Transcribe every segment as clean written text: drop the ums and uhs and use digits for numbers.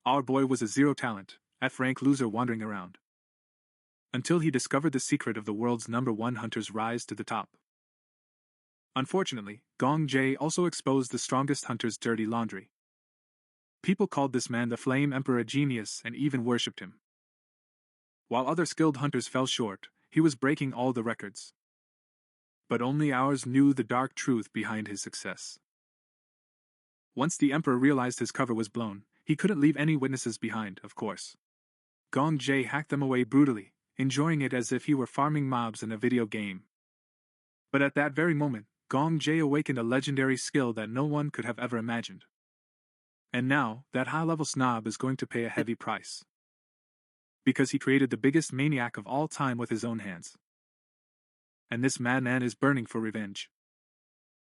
Our boy was a zero talent, F-rank loser wandering around. Until he discovered the secret of the world's #1 hunter's rise to the top. Unfortunately, Gongja also exposed the strongest hunter's dirty laundry. People called this man the Flame Emperor a genius and even worshipped him. While other skilled hunters fell short, he was breaking all the records. But only ours knew the dark truth behind his success. Once the Emperor realized his cover was blown, he couldn't leave any witnesses behind, of course. Gongja hacked them away brutally, enjoying it as if he were farming mobs in a video game. But at that very moment, Gongja awakened a legendary skill that no one could have ever imagined. And now, that high-level snob is going to pay a heavy price. Because he created the biggest maniac of all time with his own hands. And this madman is burning for revenge.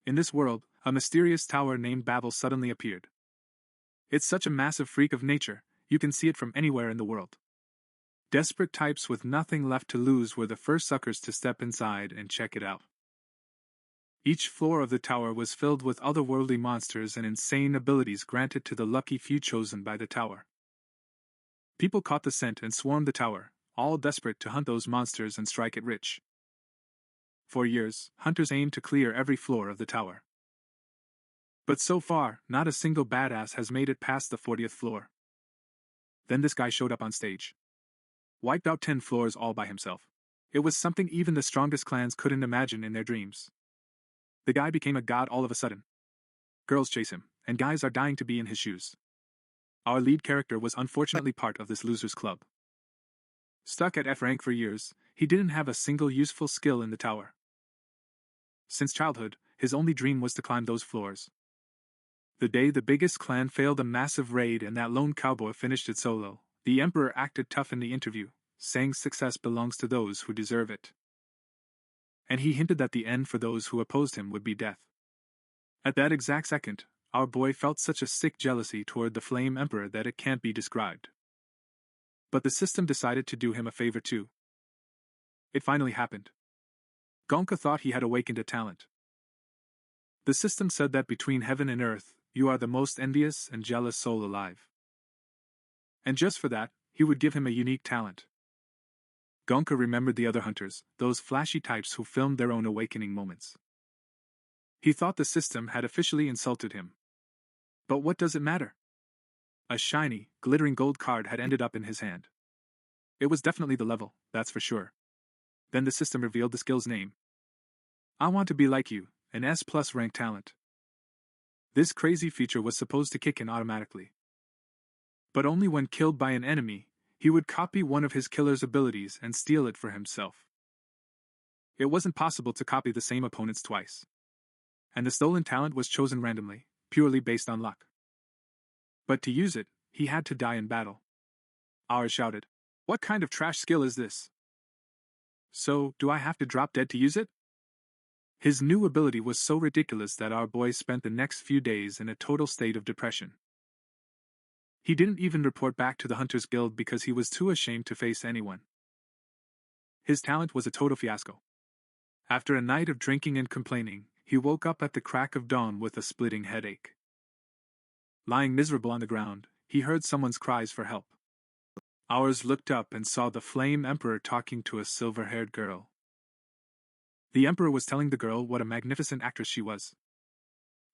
In this world, a mysterious tower named Babel suddenly appeared. It's such a massive freak of nature, you can see it from anywhere in the world. Desperate types with nothing left to lose were the first suckers to step inside and check it out. Each floor of the tower was filled with otherworldly monsters and insane abilities granted to the lucky few chosen by the tower. People caught the scent and swarmed the tower, all desperate to hunt those monsters and strike it rich. For years, hunters aimed to clear every floor of the tower. But so far, not a single badass has made it past the 40th floor. Then this guy showed up on stage. Wiped out 10 floors all by himself. It was something even the strongest clans couldn't imagine in their dreams. The guy became a god all of a sudden. Girls chase him, and guys are dying to be in his shoes. Our lead character was unfortunately part of this losers club. Stuck at F rank for years, he didn't have a single useful skill in the tower. Since childhood, his only dream was to climb those floors. The day the biggest clan failed a massive raid and that lone cowboy finished it solo, the Emperor acted tough in the interview, saying success belongs to those who deserve it. And he hinted that the end for those who opposed him would be death. At that exact second, our boy felt such a sick jealousy toward the Flame Emperor that it can't be described. But the system decided to do him a favor too. It finally happened. Gongja thought he had awakened a talent. The system said that between heaven and earth, you are the most envious and jealous soul alive. And just for that, he would give him a unique talent. Gongja remembered the other hunters, those flashy types who filmed their own awakening moments. He thought the system had officially insulted him. But what does it matter? A shiny, glittering gold card had ended up in his hand. It was definitely the level, that's for sure. Then the system revealed the skill's name. I want to be like you, an S+ rank talent. This crazy feature was supposed to kick in automatically. But only when killed by an enemy, he would copy one of his killer's abilities and steal it for himself. It wasn't possible to copy the same opponents twice. And the stolen talent was chosen randomly, purely based on luck. But to use it, he had to die in battle. Ours shouted, "What kind of trash skill is this? So, do I have to drop dead to use it?" His new ability was so ridiculous that our boy spent the next few days in a total state of depression. He didn't even report back to the Hunters Guild because he was too ashamed to face anyone. His talent was a total fiasco. After a night of drinking and complaining, he woke up at the crack of dawn with a splitting headache. Lying miserable on the ground, he heard someone's cries for help. Ours looked up and saw the Flame Emperor talking to a silver-haired girl. The Emperor was telling the girl what a magnificent actress she was.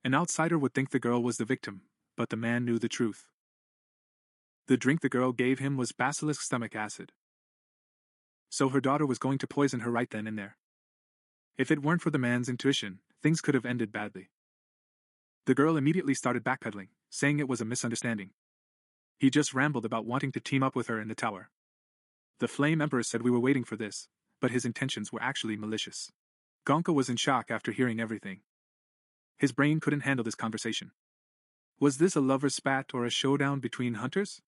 An outsider would think the girl was the victim, but the man knew the truth. The drink the girl gave him was basilisk stomach acid. So her daughter was going to poison her right then and there. If it weren't for the man's intuition, things could have ended badly. The girl immediately started backpedaling, saying it was a misunderstanding. He just rambled about wanting to team up with her in the tower. The Flame Emperor said we were waiting for this, but his intentions were actually malicious. Gongja was in shock after hearing everything. His brain couldn't handle this conversation. Was this a lover's spat or a showdown between hunters?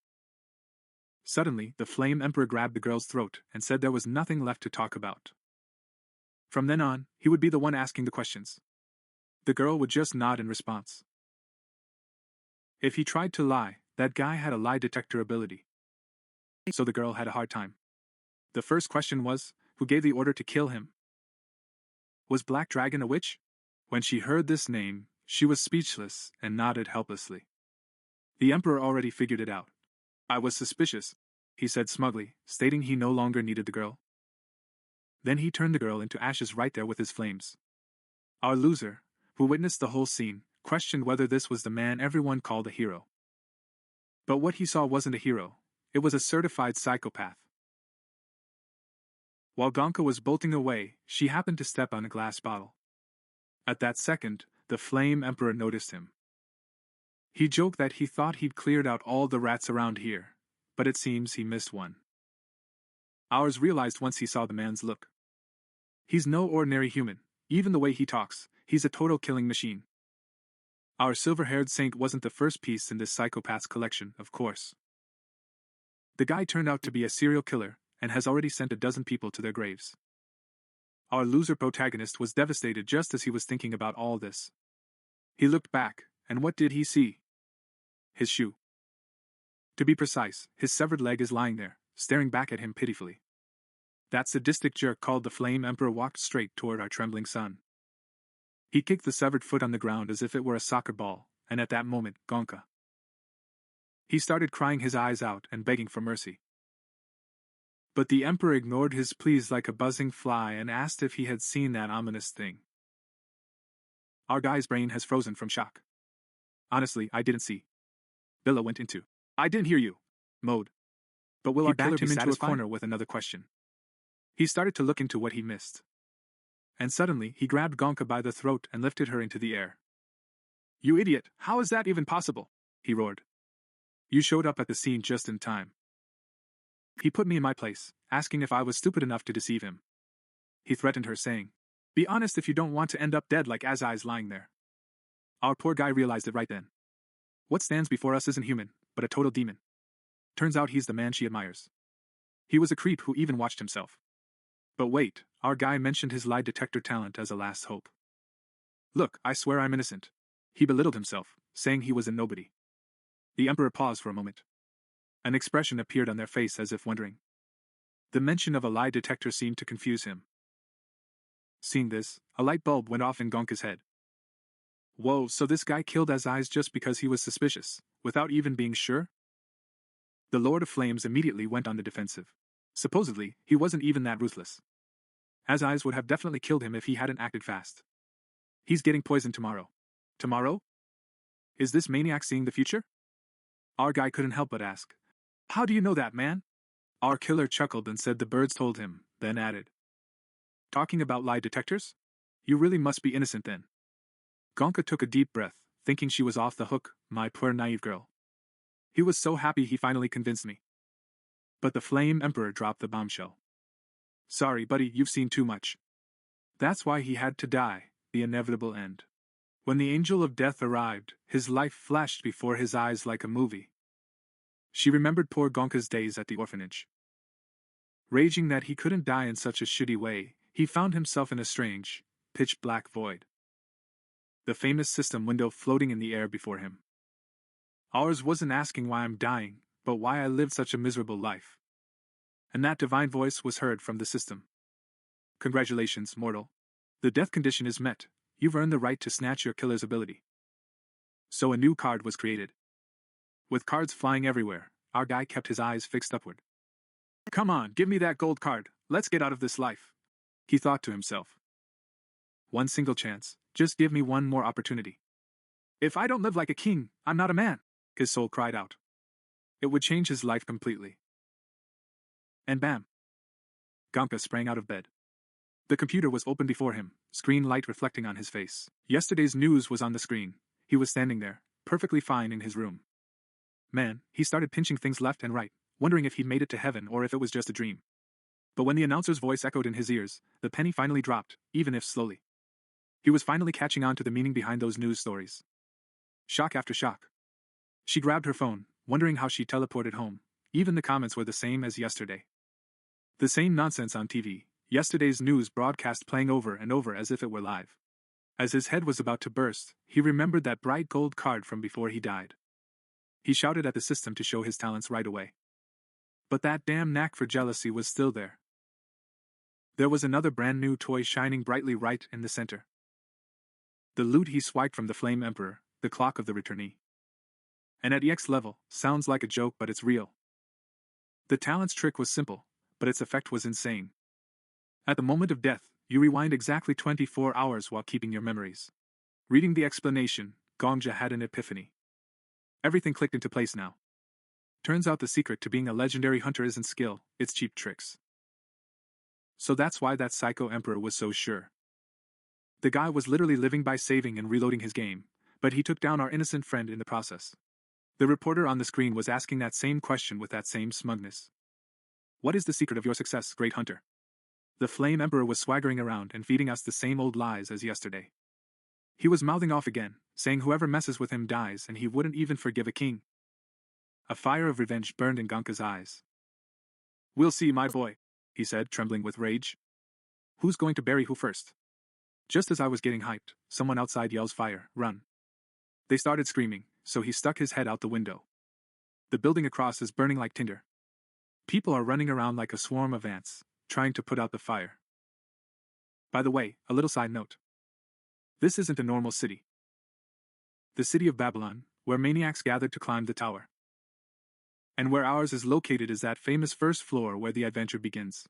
Suddenly, the Flame Emperor grabbed the girl's throat and said there was nothing left to talk about. From then on, he would be the one asking the questions. The girl would just nod in response. If he tried to lie, that guy had a lie detector ability. So the girl had a hard time. The first question was, who gave the order to kill him? Was Black Dragon a witch? When she heard this name, she was speechless and nodded helplessly. The Emperor already figured it out. I was suspicious, he said smugly, stating he no longer needed the girl. Then he turned the girl into ashes right there with his flames. Our loser, who witnessed the whole scene, questioned whether this was the man everyone called a hero. But what he saw wasn't a hero, it was a certified psychopath. While Gongja was bolting away, she happened to step on a glass bottle. At that second, the Flame Emperor noticed him. He joked that he thought he'd cleared out all the rats around here, but it seems he missed one. Ours realized once he saw the man's look. He's no ordinary human, even the way he talks, he's a total killing machine. Our silver-haired saint wasn't the first piece in this psychopath's collection, of course. The guy turned out to be a serial killer, and has already sent 12 people to their graves. Our loser protagonist was devastated just as he was thinking about all this. He looked back, and what did he see? His shoe. To be precise, his severed leg is lying there, staring back at him pitifully. That sadistic jerk called the Flame Emperor walked straight toward our trembling son. He kicked the severed foot on the ground as if it were a soccer ball, and at that moment, Gongja. He started crying his eyes out and begging for mercy. But the Emperor ignored his pleas like a buzzing fly and asked if he had seen that ominous thing. Our guy's brain has frozen from shock. Honestly, I didn't see. Billa went into I didn't hear you mode. But will our killer be satisfied? Into a corner with another question. He started to look into what he missed. And suddenly, he grabbed Gongja by the throat and lifted her into the air. You idiot, how is that even possible? He roared. You showed up at the scene just in time. He put me in my place, asking if I was stupid enough to deceive him. He threatened her, saying, be honest if you don't want to end up dead like Azai's lying there. Our poor guy realized it right then. What stands before us isn't human, but a total demon. Turns out he's the man she admires. He was a creep who even watched himself. But wait, our guy mentioned his lie detector talent as a last hope. Look, I swear I'm innocent. He belittled himself, saying he was a nobody. The Emperor paused for a moment. An expression appeared on their face as if wondering. The mention of a lie detector seemed to confuse him. Seeing this, a light bulb went off in Gongja's head. Whoa, so this guy killed Azai's just because he was suspicious, without even being sure? The Lord of Flames immediately went on the defensive. Supposedly, he wasn't even that ruthless. Azai's would have definitely killed him if he hadn't acted fast. He's getting poisoned tomorrow. Tomorrow? Is this maniac seeing the future? Our guy couldn't help but ask. How do you know that, man? Our killer chuckled and said the birds told him, then added. Talking about lie detectors? You really must be innocent then. Gongja took a deep breath, thinking she was off the hook, my poor naive girl. He was so happy he finally convinced me. But the Flame Emperor dropped the bombshell. Sorry, buddy, you've seen too much. That's why he had to die, the inevitable end. When the angel of death arrived, his life flashed before his eyes like a movie. She remembered poor Gongja's days at the orphanage. Raging that he couldn't die in such a shitty way, he found himself in a strange, pitch-black void. The famous system window floating in the air before him. Ours wasn't asking why I'm dying, but why I lived such a miserable life. And that divine voice was heard from the system. Congratulations, mortal. The death condition is met. You've earned the right to snatch your killer's ability. So a new card was created. With cards flying everywhere, our guy kept his eyes fixed upward. Come on, give me that gold card, let's get out of this life. He thought to himself. One single chance, just give me one more opportunity. If I don't live like a king, I'm not a man, his soul cried out. It would change his life completely. And bam! Gongja sprang out of bed. The computer was open before him, screen light reflecting on his face. Yesterday's news was on the screen. He was standing there, perfectly fine in his room. Man, he started pinching things left and right, wondering if he'd made it to heaven or if it was just a dream. But when the announcer's voice echoed in his ears, the penny finally dropped, even if slowly. He was finally catching on to the meaning behind those news stories. Shock after shock. She grabbed her phone, wondering how she teleported home. Even the comments were the same as yesterday. The same nonsense on TV, yesterday's news broadcast playing over and over as if it were live. As his head was about to burst, he remembered that bright gold card from before he died. He shouted at the system to show his talents right away. But that damn knack for jealousy was still there. There was another brand new toy shining brightly right in the center. The loot he swiped from the Flame Emperor, the clock of the returnee. And at EX level, sounds like a joke but it's real, The talent's trick was simple, but its effect was insane. At the moment of death, you rewind exactly 24 hours while keeping your memories. Reading the explanation, Gongja had an epiphany. Everything clicked into place now. Turns out the secret to being a legendary hunter isn't skill, it's cheap tricks. So that's why that psycho emperor was so sure. The guy was literally living by saving and reloading his game, but he took down our innocent friend in the process. The reporter on the screen was asking that same question with that same smugness. What is the secret of your success, great hunter? The Flame Emperor was swaggering around and feeding us the same old lies as yesterday. He was mouthing off again, saying whoever messes with him dies and he wouldn't even forgive a king. A fire of revenge burned in Gongja's eyes. We'll see, my boy, he said, trembling with rage. Who's going to bury who first? Just as I was getting hyped, someone outside yells fire, run. They started screaming, so he stuck his head out the window. The building across is burning like tinder. People are running around like a swarm of ants, trying to put out the fire. By the way, a little side note. This isn't a normal city. The city of Babylon, where maniacs gathered to climb the tower. And where ours is located is that famous first floor where the adventure begins.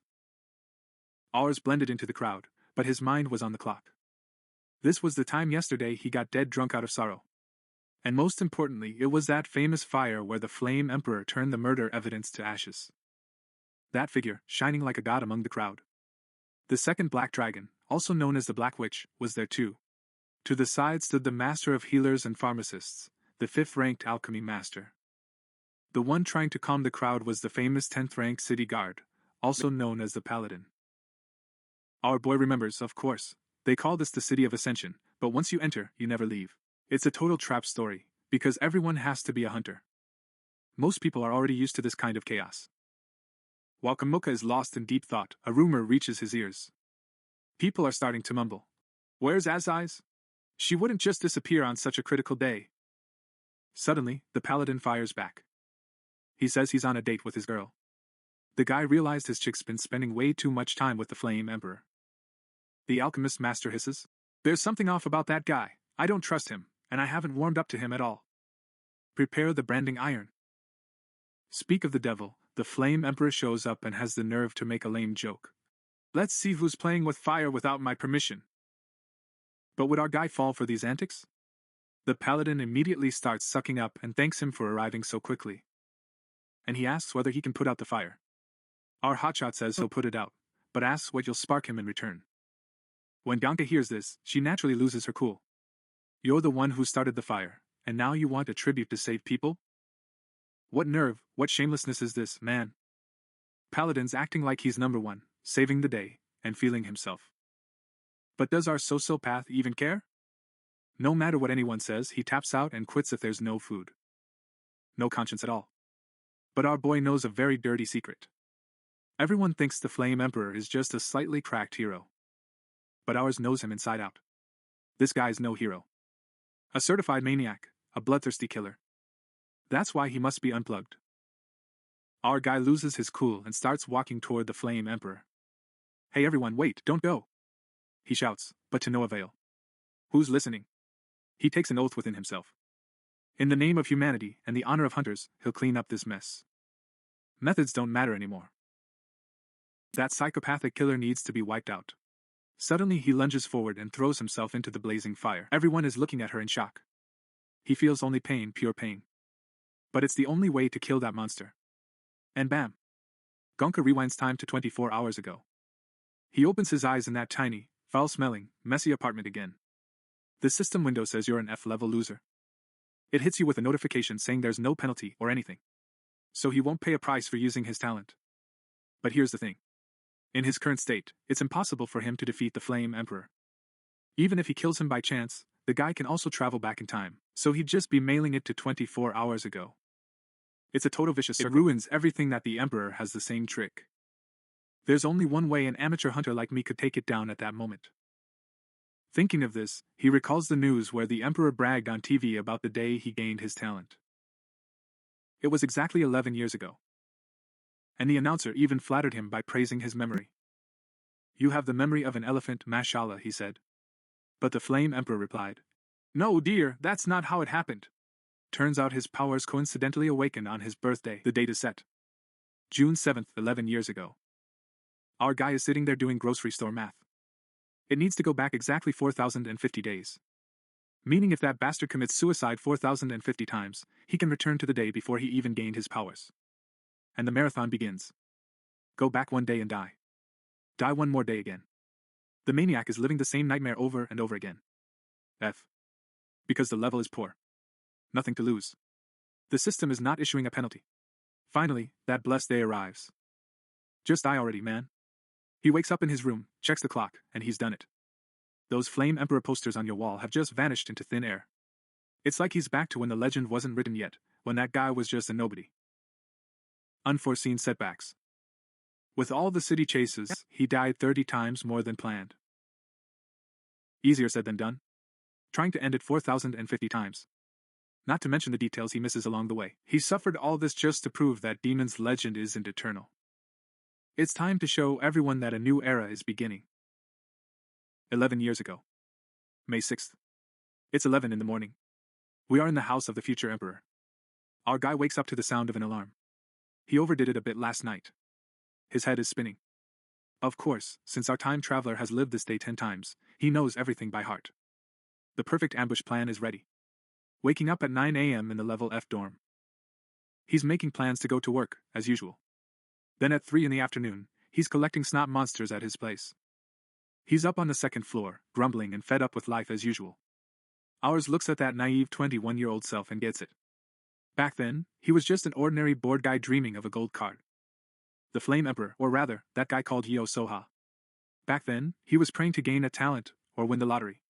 Ours blended into the crowd, but his mind was on the clock. This was the time yesterday he got dead drunk out of sorrow. And most importantly, it was that famous fire where the Flame Emperor turned the murder evidence to ashes. That figure, shining like a god among the crowd. The second Black Dragon, also known as the Black Witch, was there too. To the side stood the Master of Healers and Pharmacists, the 5th-ranked Alchemy Master. The one trying to calm the crowd was the famous 10th-rank City Guard, also known as the Paladin. Our boy remembers, of course. They call this the City of Ascension, but once you enter, you never leave. It's a total trap story, because everyone has to be a hunter. Most people are already used to this kind of chaos. While Kamoka is lost in deep thought, a rumor reaches his ears. People are starting to mumble. Where's Azai's? She wouldn't just disappear on such a critical day. Suddenly, the Paladin fires back. He says he's on a date with his girl. The guy realized his chick's been spending way too much time with the Flame Emperor. The Alchemist Master hisses. There's something off about that guy. I don't trust him, and I haven't warmed up to him at all. Prepare the branding iron. Speak of the devil, the Flame Emperor shows up and has the nerve to make a lame joke. Let's see who's playing with fire without my permission. But would our guy fall for these antics? The Paladin immediately starts sucking up and thanks him for arriving so quickly. And he asks whether he can put out the fire. Our hotshot says he'll put it out, but asks what you'll spark him in return. When Gongja hears this, she naturally loses her cool. You're the one who started the fire, and now you want a tribute to save people? What nerve, what shamelessness is this, man? Paladin's acting like he's number one, saving the day, and feeling himself. But does our sociopath even care? No matter what anyone says, he taps out and quits if there's no food. No conscience at all. But our boy knows a very dirty secret. Everyone thinks the Flame Emperor is just a slightly cracked hero. But ours knows him inside out. This guy's no hero. A certified maniac, a bloodthirsty killer. That's why he must be unplugged. Our guy loses his cool and starts walking toward the Flame Emperor. Hey everyone, wait, don't go! He shouts, but to no avail. Who's listening? He takes an oath within himself. In the name of humanity and the honor of hunters, he'll clean up this mess. Methods don't matter anymore. That psychopathic killer needs to be wiped out. Suddenly he lunges forward and throws himself into the blazing fire. Everyone is looking at her in shock. He feels only pain, pure pain. But it's the only way to kill that monster. And bam! Gongja rewinds time to 24 hours ago. He opens his eyes in that tiny, foul-smelling, messy apartment again. The system window says you're an F-level loser. It hits you with a notification saying there's no penalty or anything. So he won't pay a price for using his talent. But here's the thing. In his current state, it's impossible for him to defeat the Flame Emperor. Even if he kills him by chance, the guy can also travel back in time, so he'd just be mailing it to 24 hours ago. It's a total vicious circle. It ruins everything that the Emperor has the same trick. There's only one way an amateur hunter like me could take it down at that moment. Thinking of this, he recalls the news where the Emperor bragged on TV about the day he gained his talent. It was exactly 11 years ago. And the announcer even flattered him by praising his memory. You have the memory of an elephant, mashallah, he said. But the Flame Emperor replied, No, dear, that's not how it happened. Turns out his powers coincidentally awakened on his birthday. The date is set. June 7th, 11 years ago. Our guy is sitting there doing grocery store math. It needs to go back exactly 4,050 days. Meaning if that bastard commits suicide 4,050 times, he can return to the day before he even gained his powers. And the marathon begins. Go back one day and die. Die one more day again. The maniac is living the same nightmare over and over again. F. Because the level is poor. Nothing to lose. The system is not issuing a penalty. Finally, that blessed day arrives. Just die already, man. He wakes up in his room, checks the clock, and he's done it. Those Flame Emperor posters on your wall have just vanished into thin air. It's like he's back to when the legend wasn't written yet, when that guy was just a nobody. Unforeseen setbacks. With all the city chases, he died 30 times more than planned. Easier said than done. Trying to end it 4,050 times. Not to mention the details he misses along the way. He suffered all this just to prove that Demon's legend isn't eternal. It's time to show everyone that a new era is beginning. 11 years ago. May 6th. It's 11 in the morning. We are in the house of the future emperor. Our guy wakes up to the sound of an alarm. He overdid it a bit last night. His head is spinning. Of course, since our time traveler has lived this day 10 times, he knows everything by heart. The perfect ambush plan is ready. Waking up at 9 a.m. in the level F dorm. He's making plans to go to work, as usual. Then at 3 in the afternoon, he's collecting snot monsters at his place. He's up on the second floor, grumbling and fed up with life as usual. Ours looks at that naive 21-year-old self and gets it. Back then, he was just an ordinary bored guy dreaming of a gold card. The Flame Emperor, or rather, that guy called Yo Soha. Back then, he was praying to gain a talent, or win the lottery.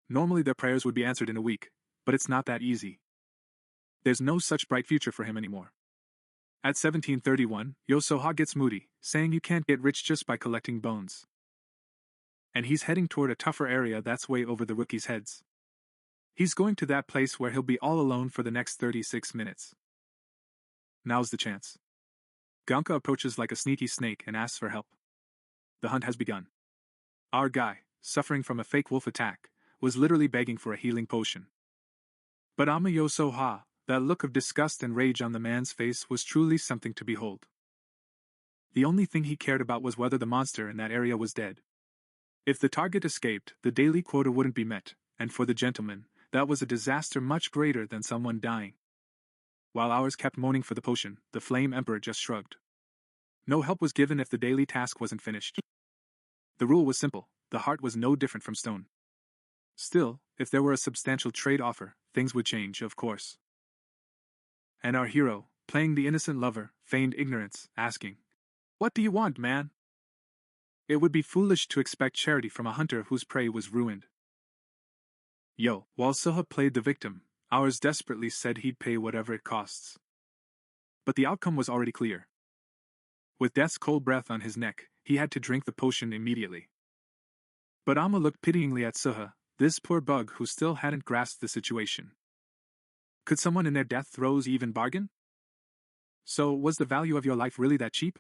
Normally their prayers would be answered in a week, but it's not that easy. There's no such bright future for him anymore. At 1731, Yo Soha gets moody, saying you can't get rich just by collecting bones. And he's heading toward a tougher area that's way over the rookies' heads. He's going to that place where he'll be all alone for the next 36 minutes. Now's the chance. Gongja approaches like a sneaky snake and asks for help. The hunt has begun. Our guy, suffering from a fake wolf attack, was literally begging for a healing potion. But Yo Soha, that look of disgust and rage on the man's face was truly something to behold. The only thing he cared about was whether the monster in that area was dead. If the target escaped, the daily quota wouldn't be met, and for the gentleman, that was a disaster much greater than someone dying. While ours kept moaning for the potion, the Flame Emperor just shrugged. No help was given if the daily task wasn't finished. The rule was simple, the heart was no different from stone. Still, if there were a substantial trade offer, things would change, of course. And our hero, playing the innocent lover, feigned ignorance, asking, "What do you want, man?" It would be foolish to expect charity from a hunter whose prey was ruined. While Soha played the victim, ours desperately said he'd pay whatever it costs. But the outcome was already clear. With death's cold breath on his neck, he had to drink the potion immediately. But Amma looked pityingly at Soha, this poor bug who still hadn't grasped the situation. Could someone in their death throes even bargain? So, was the value of your life really that cheap?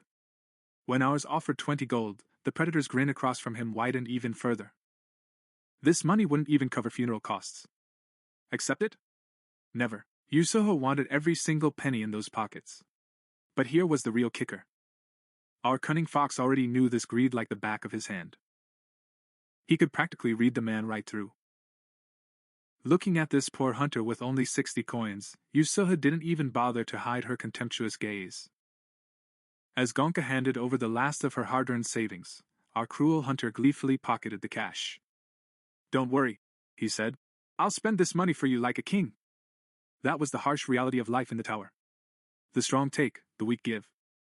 When ours offered 20 gold, the predator's grin across from him widened even further. This money wouldn't even cover funeral costs. Accept it? Never. Yusoho wanted every single penny in those pockets. But here was the real kicker. Our cunning fox already knew this greed like the back of his hand. He could practically read the man right through. Looking at this poor hunter with only 60 coins, Yusoha didn't even bother to hide her contemptuous gaze. As Gongja handed over the last of her hard-earned savings, our cruel hunter gleefully pocketed the cash. "Don't worry," he said. "I'll spend this money for you like a king." That was the harsh reality of life in the tower. The strong take, the weak give.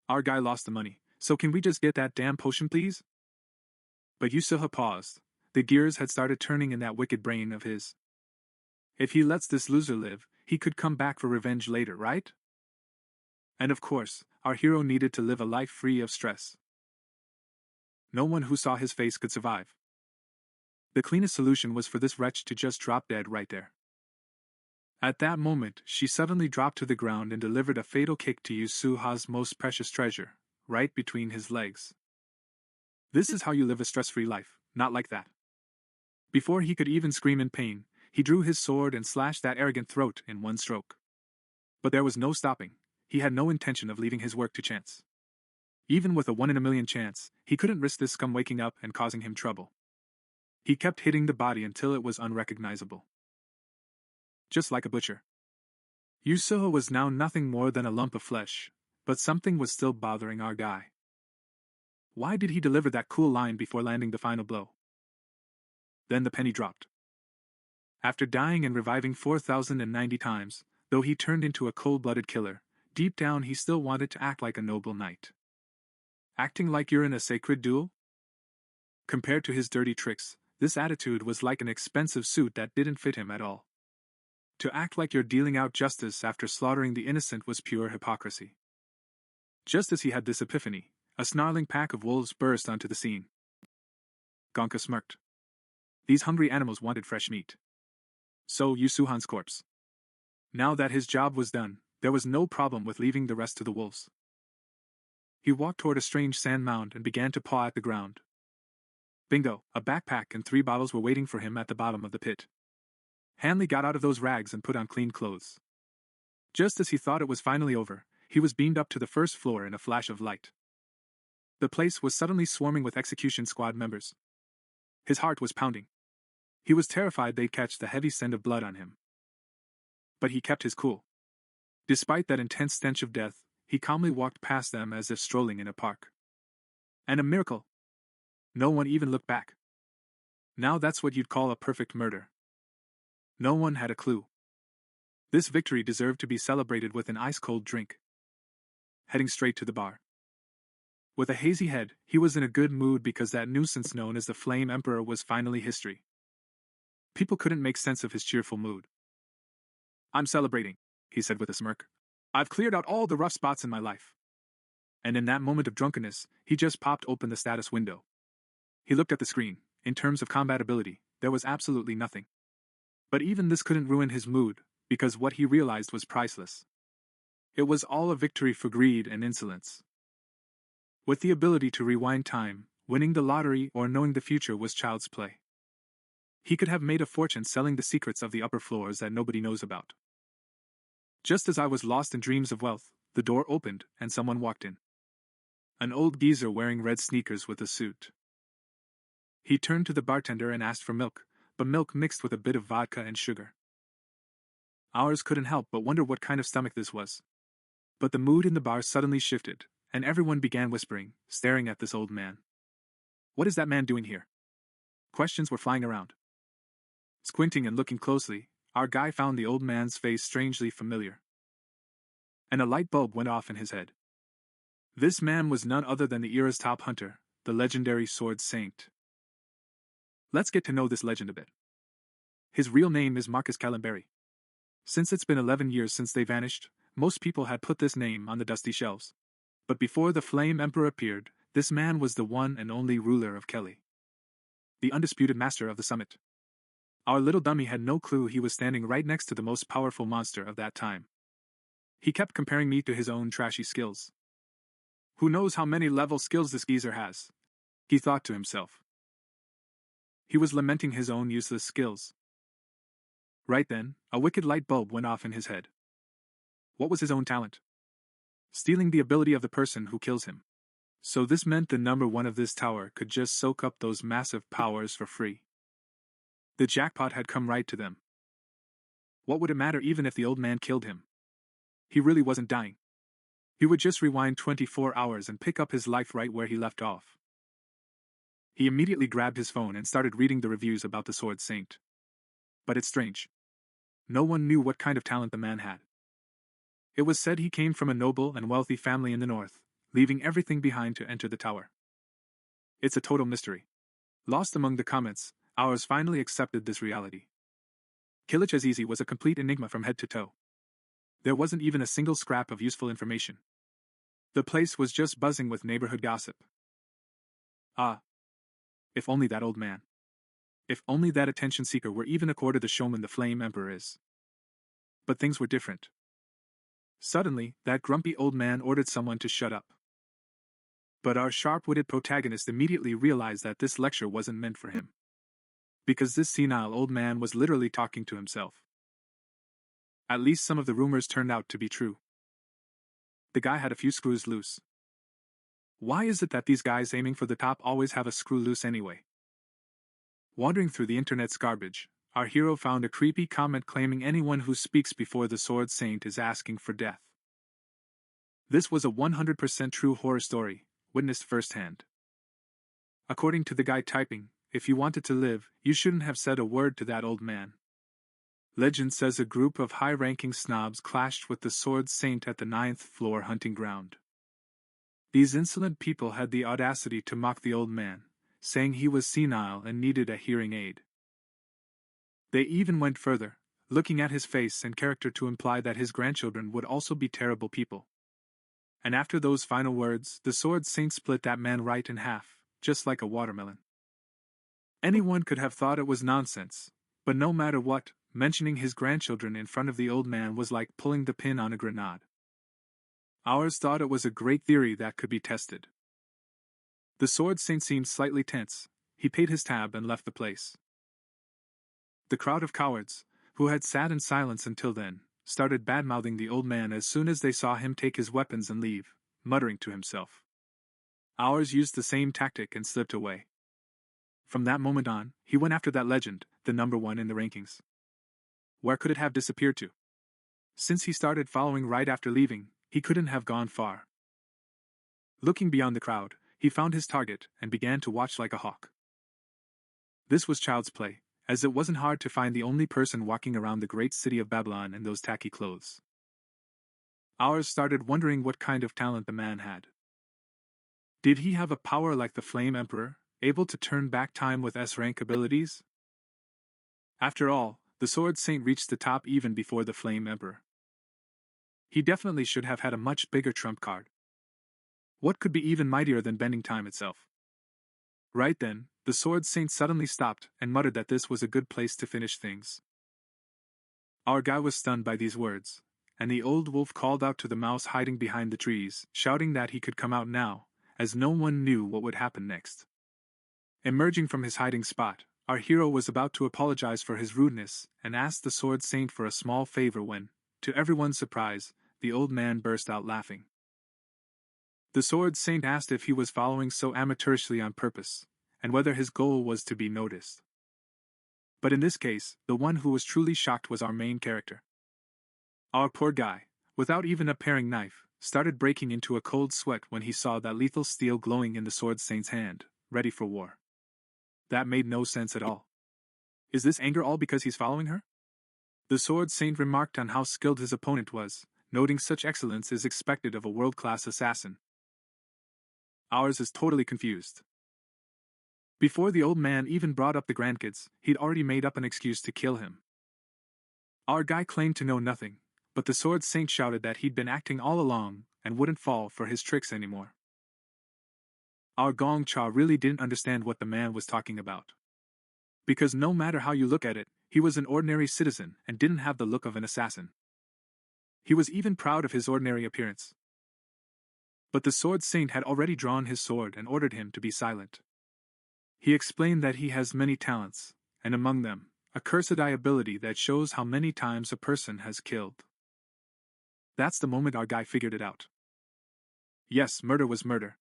Our guy lost the money, so can we just get that damn potion, please? But Yusoha paused. The gears had started turning in that wicked brain of his. If he lets this loser live, he could come back for revenge later, right? And of course, our hero needed to live a life free of stress. No one who saw his face could survive. The cleanest solution was for this wretch to just drop dead right there. At that moment, she suddenly dropped to the ground and delivered a fatal kick to Yusuha's most precious treasure, right between his legs. This is how you live a stress-free life, not like that. Before he could even scream in pain, he drew his sword and slashed that arrogant throat in one stroke. But there was no stopping. He had no intention of leaving his work to chance. Even with a 1 in a million chance, he couldn't risk this scum waking up and causing him trouble. He kept hitting the body until it was unrecognizable. Just like a butcher. Yusuho was now nothing more than a lump of flesh, but something was still bothering our guy. Why did he deliver that cool line before landing the final blow? Then the penny dropped. After dying and reviving 4,090 times, though he turned into a cold-blooded killer, deep down he still wanted to act like a noble knight. Acting like you're in a sacred duel? Compared to his dirty tricks, this attitude was like an expensive suit that didn't fit him at all. To act like you're dealing out justice after slaughtering the innocent was pure hypocrisy. Just as he had this epiphany, a snarling pack of wolves burst onto the scene. Gongja smirked. These hungry animals wanted fresh meat. So Yusuhan's corpse. Now that his job was done, there was no problem with leaving the rest to the wolves. He walked toward a strange sand mound and began to paw at the ground. Bingo, a backpack and 3 bottles were waiting for him at the bottom of the pit. Hanley got out of those rags and put on clean clothes. Just as he thought it was finally over, he was beamed up to the first floor in a flash of light. The place was suddenly swarming with execution squad members. His heart was pounding. He was terrified they'd catch the heavy scent of blood on him. But he kept his cool. Despite that intense stench of death, he calmly walked past them as if strolling in a park. And a miracle! No one even looked back. Now that's what you'd call a perfect murder. No one had a clue. This victory deserved to be celebrated with an ice-cold drink. Heading straight to the bar. With a hazy head, he was in a good mood because that nuisance known as the Flame Emperor was finally history. People couldn't make sense of his cheerful mood. I'm celebrating, he said with a smirk. I've cleared out all the rough spots in my life. And in that moment of drunkenness, he just popped open the status window. He looked at the screen. In terms of combat ability, there was absolutely nothing. But even this couldn't ruin his mood, because what he realized was priceless. It was all a victory for greed and insolence. With the ability to rewind time, winning the lottery or knowing the future was child's play. He could have made a fortune selling the secrets of the upper floors that nobody knows about. Just as I was lost in dreams of wealth, the door opened and someone walked in. An old geezer wearing red sneakers with a suit. He turned to the bartender and asked for milk, but milk mixed with a bit of vodka and sugar. Ours couldn't help but wonder what kind of stomach this was. But the mood in the bar suddenly shifted, and everyone began whispering, staring at this old man. What is that man doing here? Questions were flying around. Squinting and looking closely, our guy found the old man's face strangely familiar. And a light bulb went off in his head. This man was none other than the era's top hunter, the legendary Sword Saint. Let's get to know this legend a bit. His real name is Marcus Calambari. Since it's been 11 years since they vanished, most people had put this name on the dusty shelves. But before the Flame Emperor appeared, this man was the one and only ruler of Kelly. The undisputed master of the summit. Our little dummy had no clue he was standing right next to the most powerful monster of that time. He kept comparing me to his own trashy skills. Who knows how many level skills this geezer has? He thought to himself. He was lamenting his own useless skills. Right then, a wicked light bulb went off in his head. What was his own talent? Stealing the ability of the person who kills him. So this meant the number one of this tower could just soak up those massive powers for free. The jackpot had come right to them. What would it matter even if the old man killed him? He really wasn't dying. He would just rewind 24 hours and pick up his life right where he left off. He immediately grabbed his phone and started reading the reviews about the Sword Saint. But it's strange. No one knew what kind of talent the man had. It was said he came from a noble and wealthy family in the north, leaving everything behind to enter the tower. It's a total mystery. Lost among the comments, ours finally accepted this reality. Killich Azizi was a complete enigma from head to toe. There wasn't even a single scrap of useful information. The place was just buzzing with neighborhood gossip. Ah. If only that old man. If only that attention seeker were even accorded the showman the Flame Emperor is. But things were different. Suddenly, that grumpy old man ordered someone to shut up. But our sharp-witted protagonist immediately realized that this lecture wasn't meant for him. Because this senile old man was literally talking to himself. At least some of the rumors turned out to be true. The guy had a few screws loose. Why is it that these guys aiming for the top always have a screw loose anyway? Wandering through the internet's garbage, our hero found a creepy comment claiming anyone who speaks before the Sword Saint is asking for death. This was a 100% true horror story, witnessed firsthand. According to the guy typing, if you wanted to live, you shouldn't have said a word to that old man. Legend says a group of high-ranking snobs clashed with the Sword Saint at the 9th floor hunting ground. These insolent people had the audacity to mock the old man, saying he was senile and needed a hearing aid. They even went further, looking at his face and character to imply that his grandchildren would also be terrible people. And after those final words, the Sword Saint split that man right in half, just like a watermelon. Anyone could have thought it was nonsense, but no matter what, mentioning his grandchildren in front of the old man was like pulling the pin on a grenade. Ours thought it was a great theory that could be tested. The Sword Saint seemed slightly tense. He paid his tab and left the place. The crowd of cowards, who had sat in silence until then, started bad-mouthing the old man as soon as they saw him take his weapons and leave, muttering to himself. Ours used the same tactic and slipped away. From that moment on, he went after that legend, the number one in the rankings. Where could it have disappeared to? Since he started following right after leaving, he couldn't have gone far. Looking beyond the crowd, he found his target and began to watch like a hawk. This was child's play, as it wasn't hard to find the only person walking around the great city of Babylon in those tacky clothes. Ours started wondering what kind of talent the man had. Did he have a power like the Flame Emperor, able to turn back time with S-rank abilities? After all, the Sword Saint reached the top even before the Flame Emperor. He definitely should have had a much bigger trump card. What could be even mightier than bending time itself? Right then, the Sword Saint suddenly stopped and muttered that this was a good place to finish things. Our guy was stunned by these words, and the old wolf called out to the mouse hiding behind the trees, shouting that he could come out now, as no one knew what would happen next. Emerging from his hiding spot, our hero was about to apologize for his rudeness and asked the Sword Saint for a small favor when, to everyone's surprise, the old man burst out laughing. The Sword Saint asked if he was following so amateurishly on purpose, and whether his goal was to be noticed. But in this case, the one who was truly shocked was our main character. Our poor guy, without even a paring knife, started breaking into a cold sweat when he saw that lethal steel glowing in the Sword Saint's hand, ready for war. That made no sense at all. Is this anger all because he's following her? The Sword Saint remarked on how skilled his opponent was, noting such excellence is expected of a world-class assassin. Ours is totally confused. Before the old man even brought up the grandkids, he'd already made up an excuse to kill him. Our guy claimed to know nothing, but the Sword Saint shouted that he'd been acting all along and wouldn't fall for his tricks anymore. Our Gongja really didn't understand what the man was talking about. Because no matter how you look at it, he was an ordinary citizen and didn't have the look of an assassin. He was even proud of his ordinary appearance. But the Sword Saint had already drawn his sword and ordered him to be silent. He explained that he has many talents, and among them, a cursed eye ability that shows how many times a person has killed. That's the moment our guy figured it out. Yes, murder was murder.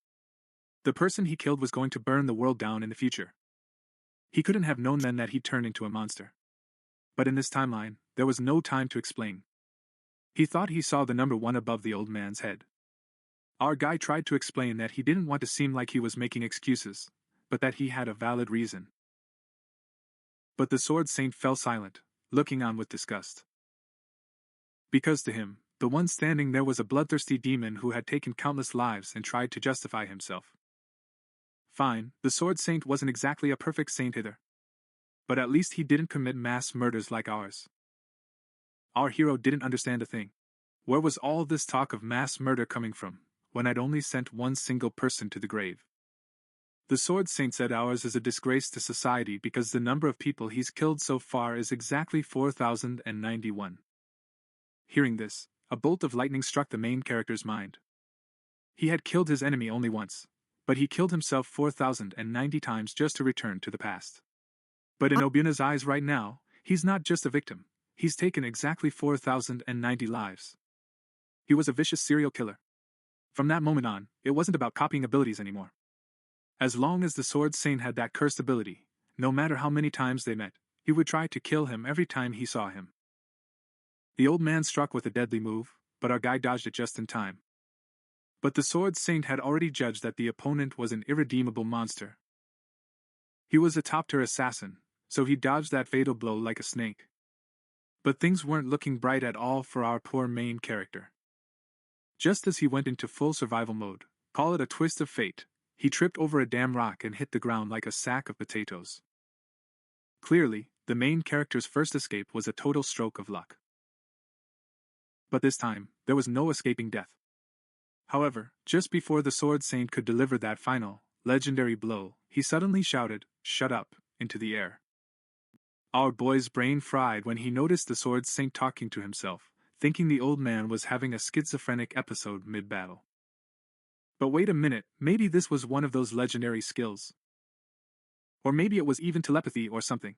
The person he killed was going to burn the world down in the future. He couldn't have known then that he'd turn into a monster. But in this timeline, there was no time to explain. He thought he saw the number one above the old man's head. Our guy tried to explain that he didn't want to seem like he was making excuses, but that he had a valid reason. But the Sword Saint fell silent, looking on with disgust. Because to him, the one standing there was a bloodthirsty demon who had taken countless lives and tried to justify himself. Fine, the Sword Saint wasn't exactly a perfect saint either. But at least he didn't commit mass murders like ours. Our hero didn't understand a thing. Where was all this talk of mass murder coming from, when I'd only sent one single person to the grave? The Sword Saint said ours is a disgrace to society because the number of people he's killed so far is exactly 4,091. Hearing this, a bolt of lightning struck the main character's mind. He had killed his enemy only once, but he killed himself 4,090 times just to return to the past. But in Obuna's eyes right now, he's not just a victim, he's taken exactly 4,090 lives. He was a vicious serial killer. From that moment on, it wasn't about copying abilities anymore. As long as the Sword Saint had that cursed ability, no matter how many times they met, he would try to kill him every time he saw him. The old man struck with a deadly move, but our guy dodged it just in time. But the Sword Saint had already judged that the opponent was an irredeemable monster. He was a top-tier assassin, so he dodged that fatal blow like a snake. But things weren't looking bright at all for our poor main character. Just as he went into full survival mode, call it a twist of fate, he tripped over a damn rock and hit the ground like a sack of potatoes. Clearly, the main character's first escape was a total stroke of luck. But this time, there was no escaping death. However, just before the Sword Saint could deliver that final, legendary blow, he suddenly shouted, "Shut up," into the air. Our boy's brain fried when he noticed the Sword Saint talking to himself, thinking the old man was having a schizophrenic episode mid-battle. But wait a minute, maybe this was one of those legendary skills. Or maybe it was even telepathy or something.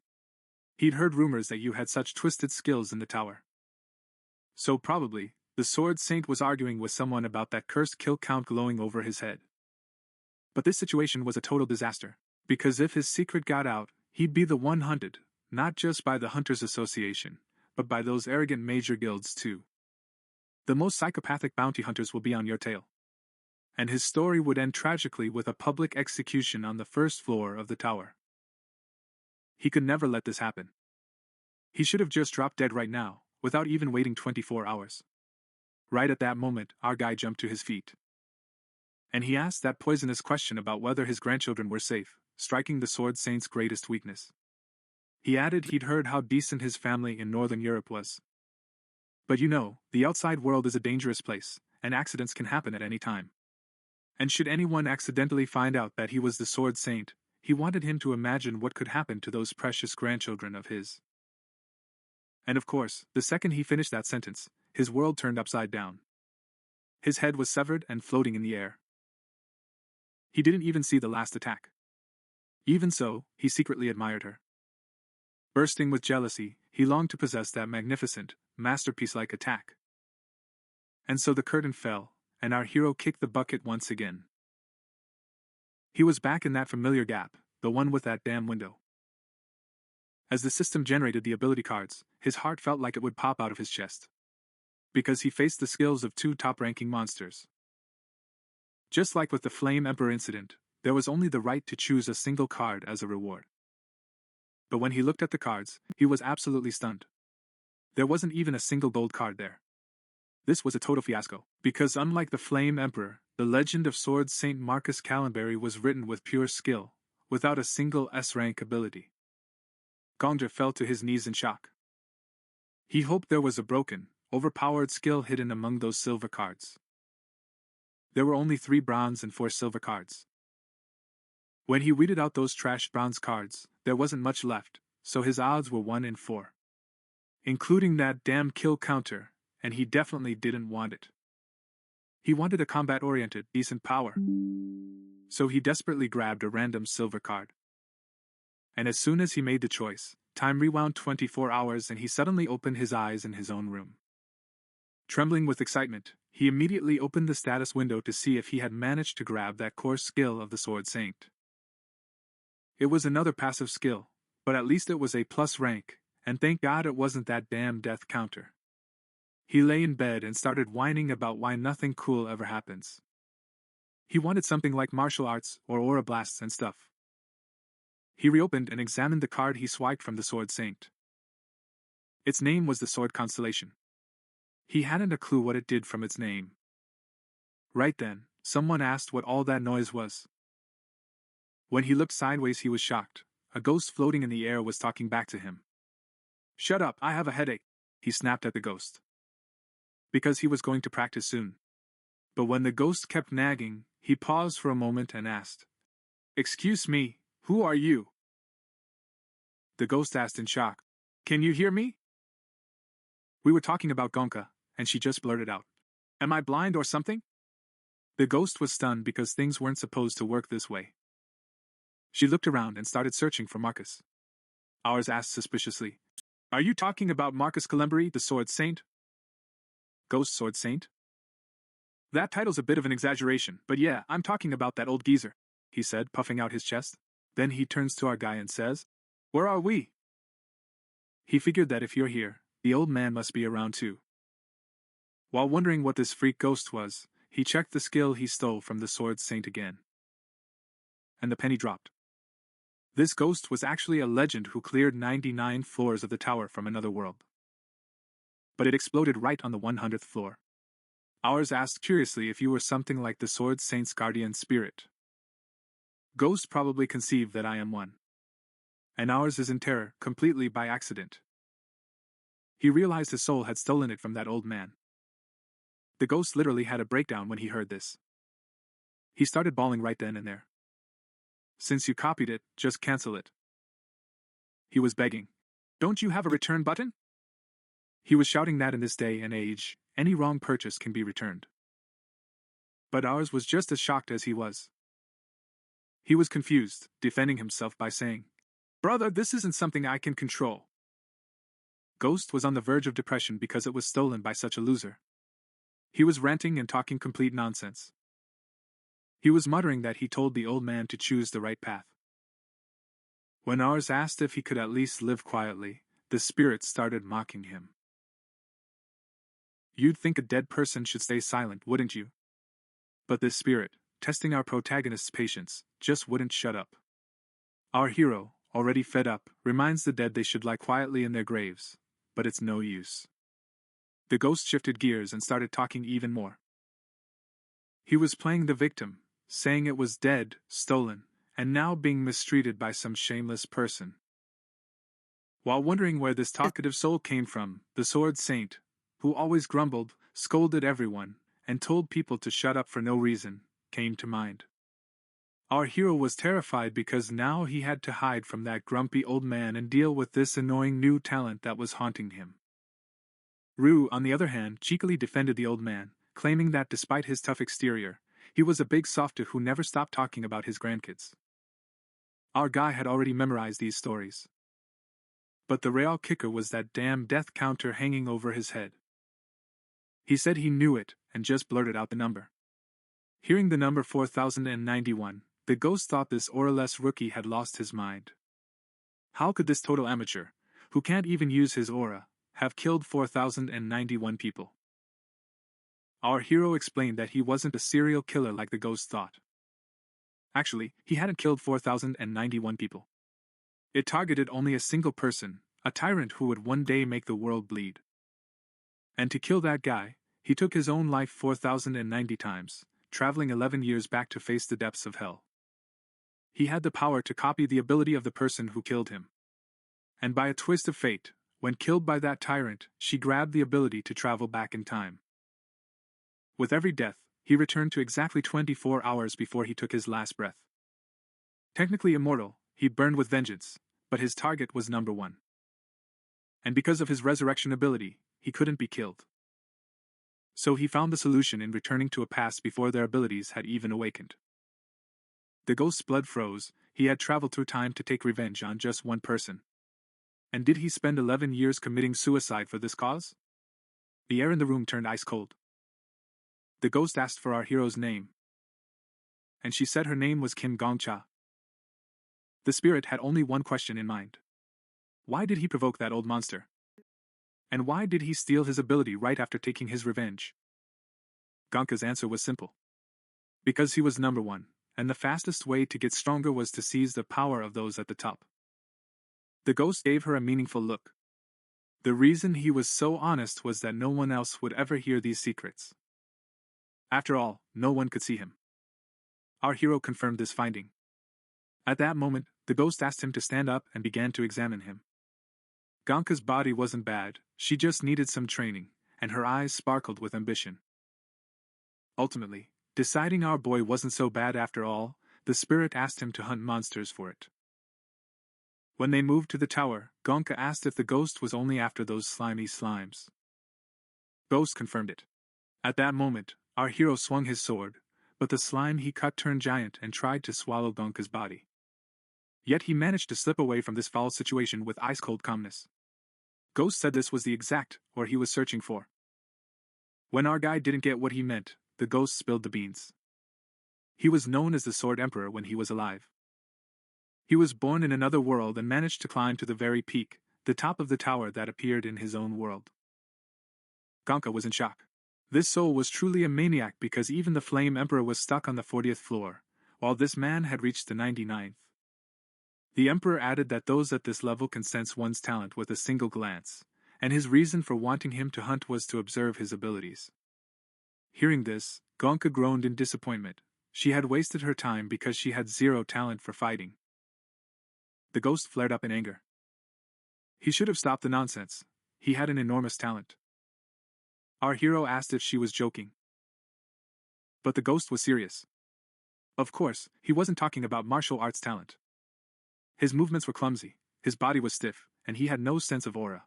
He'd heard rumors that you had such twisted skills in the tower. So probably, the Sword Saint was arguing with someone about that cursed kill count glowing over his head. But this situation was a total disaster, because if his secret got out, he'd be the one hunted, not just by the Hunters Association, but by those arrogant major guilds too. The most psychopathic bounty hunters will be on your tail. And his story would end tragically with a public execution on the first floor of the tower. He could never let this happen. He should have just dropped dead right now, without even waiting 24 hours. Right at that moment, our guy jumped to his feet. And he asked that poisonous question about whether his grandchildren were safe, striking the Sword Saint's greatest weakness. He added he'd heard how decent his family in Northern Europe was. But you know, the outside world is a dangerous place, and accidents can happen at any time. And should anyone accidentally find out that he was the Sword Saint, he wanted him to imagine what could happen to those precious grandchildren of his. And of course, the second he finished that sentence, his world turned upside down. His head was severed and floating in the air. He didn't even see the last attack. Even so, he secretly admired her. Bursting with jealousy, he longed to possess that magnificent, masterpiece-like attack. And so the curtain fell, and our hero kicked the bucket once again. He was back in that familiar gap, the one with that damn window. As the system generated the ability cards, his heart felt like it would pop out of his chest. Because he faced the skills of two top-ranking monsters. Just like with the Flame Emperor incident, there was only the right to choose a single card as a reward. But when he looked at the cards, he was absolutely stunned. There wasn't even a single gold card there. This was a total fiasco, because unlike the Flame Emperor, the legend of Sword Saint Marcus Callenberry was written with pure skill, without a single S-rank ability. Gongja fell to his knees in shock. He hoped there was a broken, overpowered skill hidden among those silver cards. There were only 3 bronze and 4 silver cards. When he weeded out those trash bronze cards, there wasn't much left, so his odds were 1 in 4. Including that damn kill counter, and he definitely didn't want it. He wanted a combat-oriented, decent power. So he desperately grabbed a random silver card. And as soon as he made the choice, time rewound 24 hours and he suddenly opened his eyes in his own room. Trembling with excitement, he immediately opened the status window to see if he had managed to grab that core skill of the Sword Saint. It was another passive skill, but at least it was a plus rank, and thank God it wasn't that damn death counter. He lay in bed and started whining about why nothing cool ever happens. He wanted something like martial arts or aura blasts and stuff. He reopened and examined the card he swiped from the Sword Saint. Its name was the Sword Constellation. He hadn't a clue what it did from its name. Right then, someone asked what all that noise was. When he looked sideways he was shocked. A ghost floating in the air was talking back to him. "Shut up, I have a headache," he snapped at the ghost. Because he was going to practice soon. But when the ghost kept nagging, he paused for a moment and asked, "Excuse me, who are you?" The ghost asked in shock, "Can you hear me?" We were talking about Gongja, and she just blurted out, "Am I blind or something?" The ghost was stunned because things weren't supposed to work this way. She looked around and started searching for Marcus. Ours asked suspiciously, "Are you talking about Marcus Callenberry, the Sword Saint?" "Ghost Sword Saint?" That title's a bit of an exaggeration, but yeah, I'm talking about that old geezer, he said, puffing out his chest. Then he turns to our guy and says, Where are we? He figured that if you're here, the old man must be around too. While wondering what this freak ghost was, he checked the skill he stole from the sword saint again. And the penny dropped. This ghost was actually a legend who cleared 99 floors of the tower from another world. But it exploded right on the 100th floor. Ours asked curiously if you were something like the sword saint's guardian spirit. Ghost probably conceived that I am one. And ours is in terror, completely by accident. He realized his soul had stolen it from that old man. The ghost literally had a breakdown when he heard this. He started bawling right then and there. Since you copied it, just cancel it. He was begging. Don't you have a return button? He was shouting that in this day and age, any wrong purchase can be returned. But ours was just as shocked as he was. He was confused, defending himself by saying, Brother, this isn't something I can control. Ghost was on the verge of depression because it was stolen by such a loser. He was ranting and talking complete nonsense. He was muttering that he told the old man to choose the right path. When ours asked if he could at least live quietly, the spirit started mocking him. You'd think a dead person should stay silent, wouldn't you? But this spirit, testing our protagonist's patience, just wouldn't shut up. Our hero, already fed up, reminds the dead they should lie quietly in their graves, but it's no use. The ghost shifted gears and started talking even more. He was playing the victim, saying it was dead, stolen, and now being mistreated by some shameless person. While wondering where this talkative soul came from, the sword saint, who always grumbled, scolded everyone, and told people to shut up for no reason, came to mind. Our hero was terrified because now he had to hide from that grumpy old man and deal with this annoying new talent that was haunting him. Rue, on the other hand, cheekily defended the old man, claiming that despite his tough exterior, he was a big softy who never stopped talking about his grandkids. Our guy had already memorized these stories. But the real kicker was that damn death counter hanging over his head. He said he knew it, and just blurted out the number. Hearing the number 4091, the ghost thought this aura-less rookie had lost his mind. How could this total amateur, who can't even use his aura, have killed 4091 people? Our hero explained that he wasn't a serial killer like the ghost thought. Actually, he hadn't killed 4091 people. It targeted only a single person, a tyrant who would one day make the world bleed. And to kill that guy, he took his own life 4090 times, traveling 11 years back to face the depths of hell. He had the power to copy the ability of the person who killed him. And by a twist of fate, when killed by that tyrant, she grabbed the ability to travel back in time. With every death, he returned to exactly 24 hours before he took his last breath. Technically immortal, he burned with vengeance, but his target was number one. And because of his resurrection ability, he couldn't be killed. So he found the solution in returning to a past before their abilities had even awakened. The ghost's blood froze. He had traveled through time to take revenge on just one person. And did he spend 11 years committing suicide for this cause? The air in the room turned ice cold. The ghost asked for our hero's name. And she said her name was Kim Gongja. The spirit had only one question in mind. Why did he provoke that old monster? And why did he steal his ability right after taking his revenge? Gongja's answer was simple. Because he was number one, and the fastest way to get stronger was to seize the power of those at the top. The ghost gave her a meaningful look. The reason he was so honest was that no one else would ever hear these secrets. After all, no one could see him. Our hero confirmed this finding. At that moment, the ghost asked him to stand up and began to examine him. Gongja's body wasn't bad, she just needed some training, and her eyes sparkled with ambition. Ultimately, deciding our boy wasn't so bad after all, the spirit asked him to hunt monsters for it. When they moved to the tower, Gongja asked if the ghost was only after those slimy slimes. Ghost confirmed it. At that moment, our hero swung his sword, but the slime he cut turned giant and tried to swallow Gongja's body. Yet he managed to slip away from this foul situation with ice-cold calmness. Ghost said this was the exact ore he was searching for. When our guy didn't get what he meant, the ghost spilled the beans. He was known as the Sword Emperor when he was alive. He was born in another world and managed to climb to the very peak, the top of the tower that appeared in his own world. Gongja was in shock. This soul was truly a maniac because even the Flame Emperor was stuck on the 40th floor, while this man had reached the 99th. The Emperor added that those at this level can sense one's talent with a single glance, and his reason for wanting him to hunt was to observe his abilities. Hearing this, Gongja groaned in disappointment. She had wasted her time because she had zero talent for fighting. The ghost flared up in anger. He should have stopped the nonsense. He had an enormous talent. Our hero asked if she was joking. But the ghost was serious. Of course, he wasn't talking about martial arts talent. His movements were clumsy, his body was stiff, and he had no sense of aura.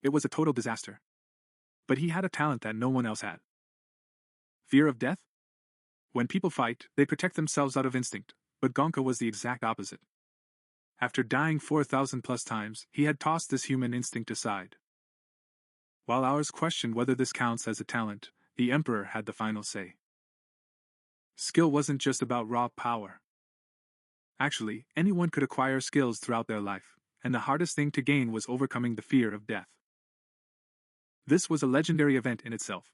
It was a total disaster. But he had a talent that no one else had. Fear of death? When people fight, they protect themselves out of instinct, but Gongja was the exact opposite. After dying 4,000 plus times, he had tossed this human instinct aside. While ours questioned whether this counts as a talent, the Emperor had the final say. Skill wasn't just about raw power. Actually, anyone could acquire skills throughout their life, and the hardest thing to gain was overcoming the fear of death. This was a legendary event in itself.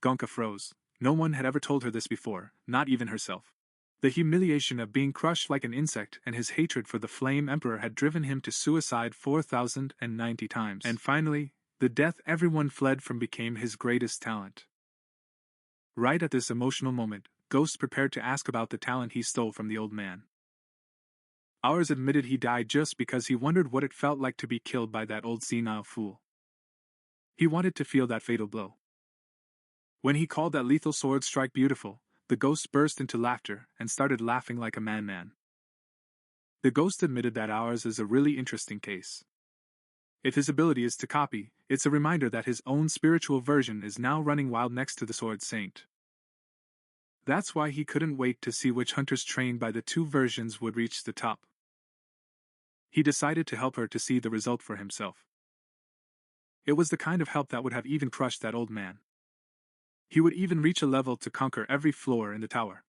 Gongja froze. No one had ever told her this before, not even herself. The humiliation of being crushed like an insect and his hatred for the Flame Emperor had driven him to suicide 4,090 times. And finally, the death everyone fled from became his greatest talent. Right at this emotional moment, Ghost prepared to ask about the talent he stole from the old man. Ours admitted he died just because he wondered what it felt like to be killed by that old senile fool. He wanted to feel that fatal blow. When he called that lethal sword strike beautiful, the ghost burst into laughter and started laughing like a madman. The ghost admitted that ours is a really interesting case. If his ability is to copy, it's a reminder that his own spiritual version is now running wild next to the Sword Saint. That's why he couldn't wait to see which hunters trained by the two versions would reach the top. He decided to help her to see the result for himself. It was the kind of help that would have even crushed that old man. He would even reach a level to conquer every floor in the tower.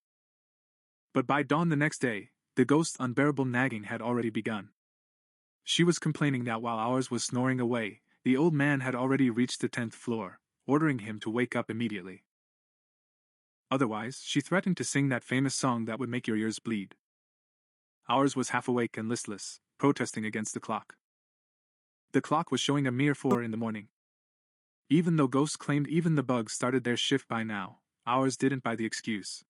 But by dawn the next day, the ghost's unbearable nagging had already begun. She was complaining that while ours was snoring away, the old man had already reached the 10th floor, ordering him to wake up immediately. Otherwise, she threatened to sing that famous song that would make your ears bleed. Ours was half awake and listless, protesting against the clock. The clock was showing a mere 4 in the morning. Even though Ghost claimed even the bugs started their shift by now, ours didn't buy the excuse.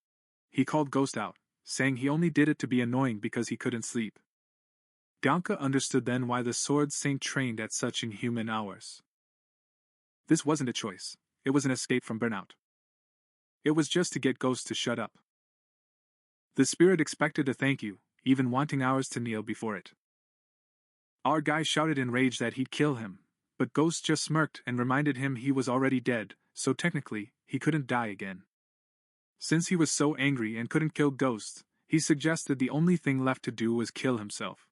He called Ghost out, saying he only did it to be annoying because he couldn't sleep. Gongja understood then why the Sword Saint trained at such inhuman hours. This wasn't a choice, it was an escape from burnout. It was just to get Ghost to shut up. The spirit expected a thank you, even wanting ours to kneel before it. Our guy shouted in rage that he'd kill him, but Ghost just smirked and reminded him he was already dead, so technically, he couldn't die again. Since he was so angry and couldn't kill Ghost, he suggested the only thing left to do was kill himself.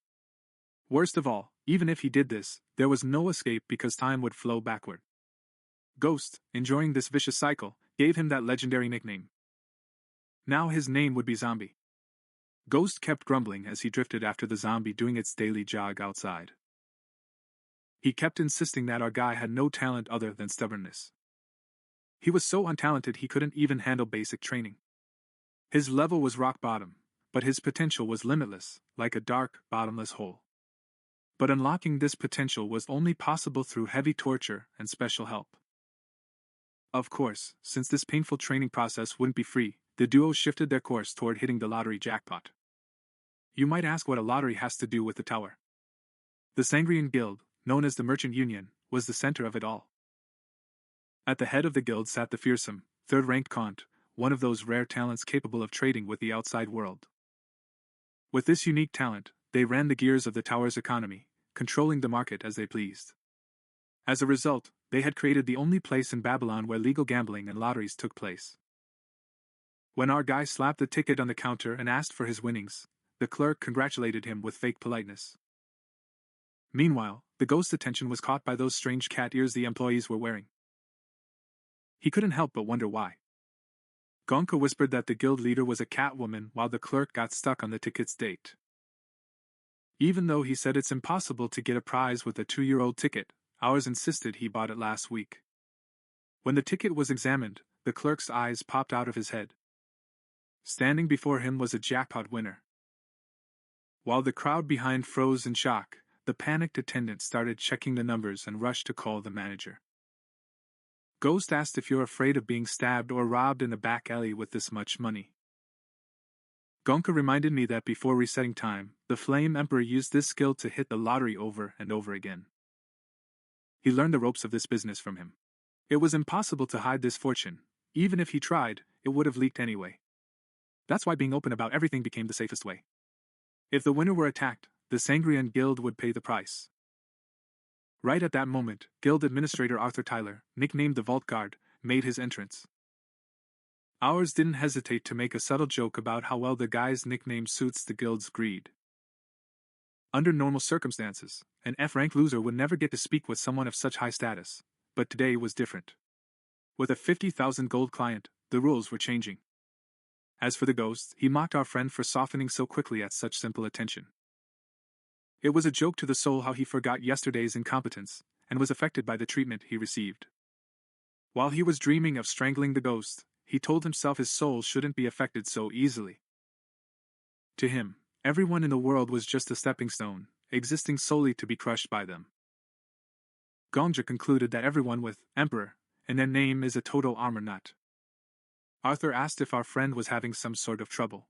Worst of all, even if he did this, there was no escape because time would flow backward. Ghost, enjoying this vicious cycle, gave him that legendary nickname. Now his name would be Zombie. Ghost kept grumbling as he drifted after the zombie doing its daily jog outside. He kept insisting that our guy had no talent other than stubbornness. He was so untalented he couldn't even handle basic training. His level was rock bottom, but his potential was limitless, like a dark, bottomless hole. But unlocking this potential was only possible through heavy torture and special help. Of course, since this painful training process wouldn't be free, the duo shifted their course toward hitting the lottery jackpot. You might ask what a lottery has to do with the tower. The Sangrean Guild, known as the Merchant Union, was the center of it all. At the head of the guild sat the fearsome, third-ranked Kant, one of those rare talents capable of trading with the outside world. With this unique talent, they ran the gears of the tower's economy, controlling the market as they pleased. As a result, they had created the only place in Babylon where legal gambling and lotteries took place. When our guy slapped the ticket on the counter and asked for his winnings, the clerk congratulated him with fake politeness. Meanwhile, the ghost's attention was caught by those strange cat ears the employees were wearing. He couldn't help but wonder why. Gongja whispered that the guild leader was a catwoman while the clerk got stuck on the ticket's date. Even though he said it's impossible to get a prize with a 2-year-old ticket, ours insisted he bought it last week. When the ticket was examined, the clerk's eyes popped out of his head. Standing before him was a jackpot winner. While the crowd behind froze in shock, the panicked attendant started checking the numbers and rushed to call the manager. Ghost asked if you're afraid of being stabbed or robbed in a back alley with this much money. Gongja reminded me that before resetting time, the Flame Emperor used this skill to hit the lottery over and over again. He learned the ropes of this business from him. It was impossible to hide this fortune. Even if he tried, it would have leaked anyway. That's why being open about everything became the safest way. If the winner were attacked, the Sangreon Guild would pay the price. Right at that moment, Guild Administrator Arthur Tyler, nicknamed the Vault Guard, made his entrance. Ours didn't hesitate to make a subtle joke about how well the guy's nickname suits the Guild's greed. Under normal circumstances, an F-rank loser would never get to speak with someone of such high status, but today was different. With a 50,000 gold client, the rules were changing. As for the ghost, he mocked our friend for softening so quickly at such simple attention. It was a joke to the soul how he forgot yesterday's incompetence, and was affected by the treatment he received. While he was dreaming of strangling the ghost, he told himself his soul shouldn't be affected so easily. To him, everyone in the world was just a stepping stone, existing solely to be crushed by them. Gongja concluded that everyone with Emperor in their name is a total armor nut. Arthur asked if our friend was having some sort of trouble.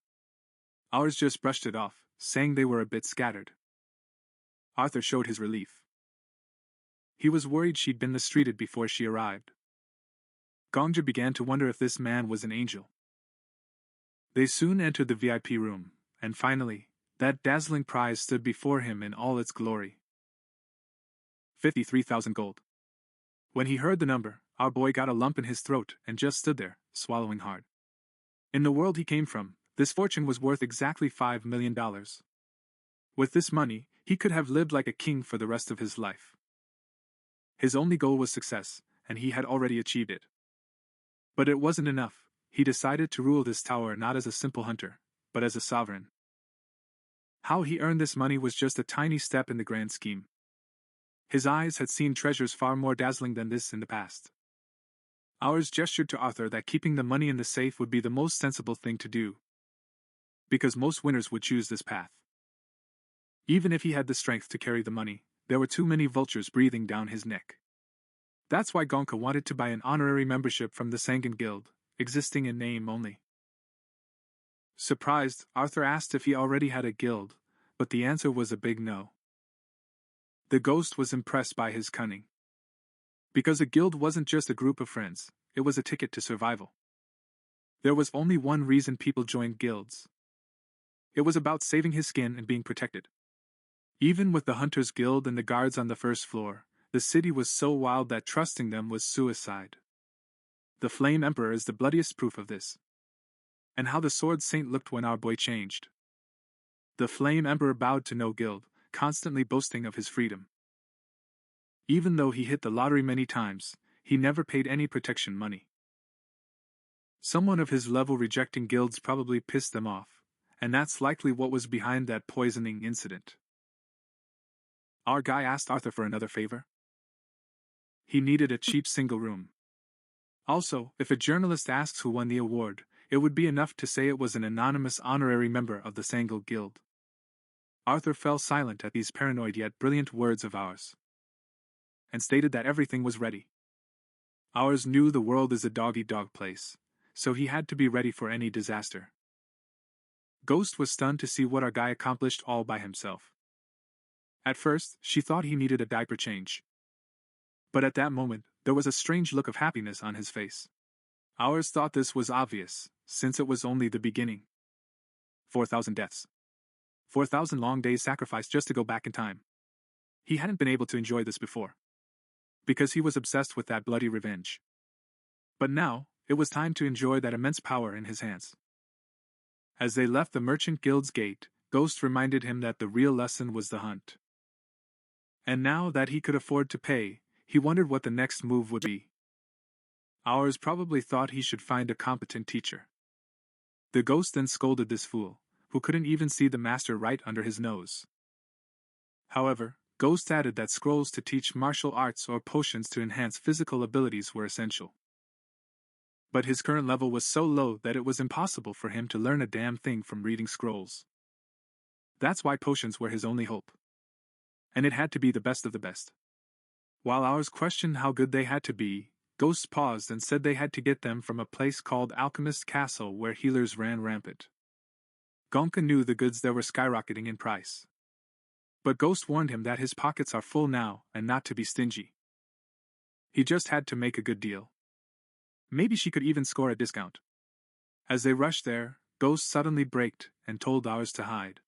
Ours just brushed it off, saying they were a bit scattered. Arthur showed his relief. He was worried she'd been mistreated before she arrived. Gongja began to wonder if this man was an angel. They soon entered the VIP room, and finally, that dazzling prize stood before him in all its glory. 53,000 gold. When he heard the number, our boy got a lump in his throat and just stood there, swallowing hard. In the world he came from, this fortune was worth exactly $5 million. With this money, he could have lived like a king for the rest of his life. His only goal was success, and he had already achieved it. But it wasn't enough. He decided to rule this tower not as a simple hunter, but as a sovereign. How he earned this money was just a tiny step in the grand scheme. His eyes had seen treasures far more dazzling than this in the past. Ours gestured to Arthur that keeping the money in the safe would be the most sensible thing to do, because most winners would choose this path. Even if he had the strength to carry the money, there were too many vultures breathing down his neck. That's why Gongja wanted to buy an honorary membership from the Sangreon Guild, existing in name only. Surprised, Arthur asked if he already had a guild, but the answer was a big no. The ghost was impressed by his cunning. Because a guild wasn't just a group of friends, it was a ticket to survival. There was only one reason people joined guilds. It was about saving his skin and being protected. Even with the Hunters Guild and the guards on the first floor, the city was so wild that trusting them was suicide. The Flame Emperor is the bloodiest proof of this. And how the Sword Saint looked when our boy changed. The Flame Emperor bowed to no guild, constantly boasting of his freedom. Even though he hit the lottery many times, he never paid any protection money. Someone of his level rejecting guilds probably pissed them off, and that's likely what was behind that poisoning incident. Our guy asked Arthur for another favor. He needed a cheap single room. Also, if a journalist asks who won the award, it would be enough to say it was an anonymous honorary member of the Sangreon Guild. Arthur fell silent at these paranoid yet brilliant words of ours, and stated that everything was ready. Ours knew the world is a dog-eat-dog place, so he had to be ready for any disaster. Ghost was stunned to see what our guy accomplished all by himself. At first, she thought he needed a diaper change. But at that moment, there was a strange look of happiness on his face. Ours thought this was obvious, since it was only the beginning. 4,000 deaths. 4,000 long days sacrificed just to go back in time. He hadn't been able to enjoy this before, because he was obsessed with that bloody revenge. But now, it was time to enjoy that immense power in his hands. As they left the Merchant Guild's gate, Ghost reminded him that the real lesson was the hunt. And now that he could afford to pay, he wondered what the next move would be. Ours probably thought he should find a competent teacher. The ghost then scolded this fool, who couldn't even see the master right under his nose. However, Ghost added that scrolls to teach martial arts or potions to enhance physical abilities were essential. But his current level was so low that it was impossible for him to learn a damn thing from reading scrolls. That's why potions were his only hope. And it had to be the best of the best. While ours questioned how good they had to be, Ghost paused and said they had to get them from a place called Alchemist Castle where healers ran rampant. Gongja knew the goods there were skyrocketing in price. But Ghost warned him that his pockets are full now and not to be stingy. He just had to make a good deal. Maybe she could even score a discount. As they rushed there, Ghost suddenly braked and told ours to hide.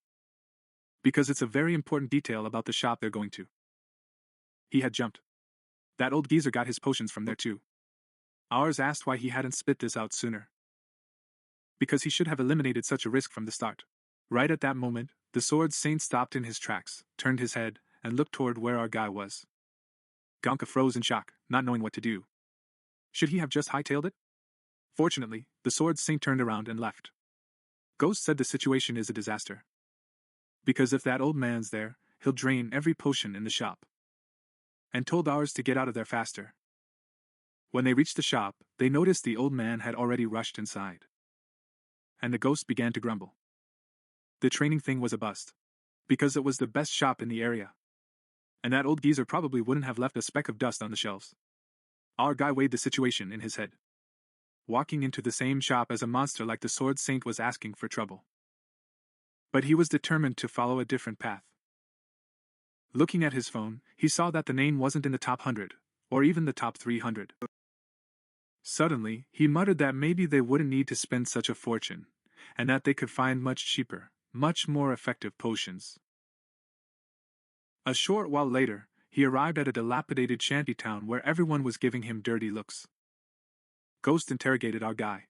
Because it's a very important detail about the shop they're going to. He had jumped. That old geezer got his potions from there too. Ours asked why he hadn't spit this out sooner. Because he should have eliminated such a risk from the start. Right at that moment, the sword saint stopped in his tracks, turned his head, and looked toward where our guy was. Gongja froze in shock, not knowing what to do. Should he have just hightailed it? Fortunately, the sword saint turned around and left. Ghost said the situation is a disaster. Because if that old man's there, he'll drain every potion in the shop. And told ours to get out of there faster. When they reached the shop, they noticed the old man had already rushed inside. And the ghost began to grumble. The training thing was a bust. Because it was the best shop in the area. And that old geezer probably wouldn't have left a speck of dust on the shelves. Our guy weighed the situation in his head. Walking into the same shop as a monster like the Sword Saint was asking for trouble. But he was determined to follow a different path. Looking at his phone, he saw that the name wasn't in the top 100, or even the top 300. Suddenly, he muttered that maybe they wouldn't need to spend such a fortune, and that they could find much cheaper, much more effective potions. A short while later, he arrived at a dilapidated shanty town where everyone was giving him dirty looks. Ghost interrogated our guy.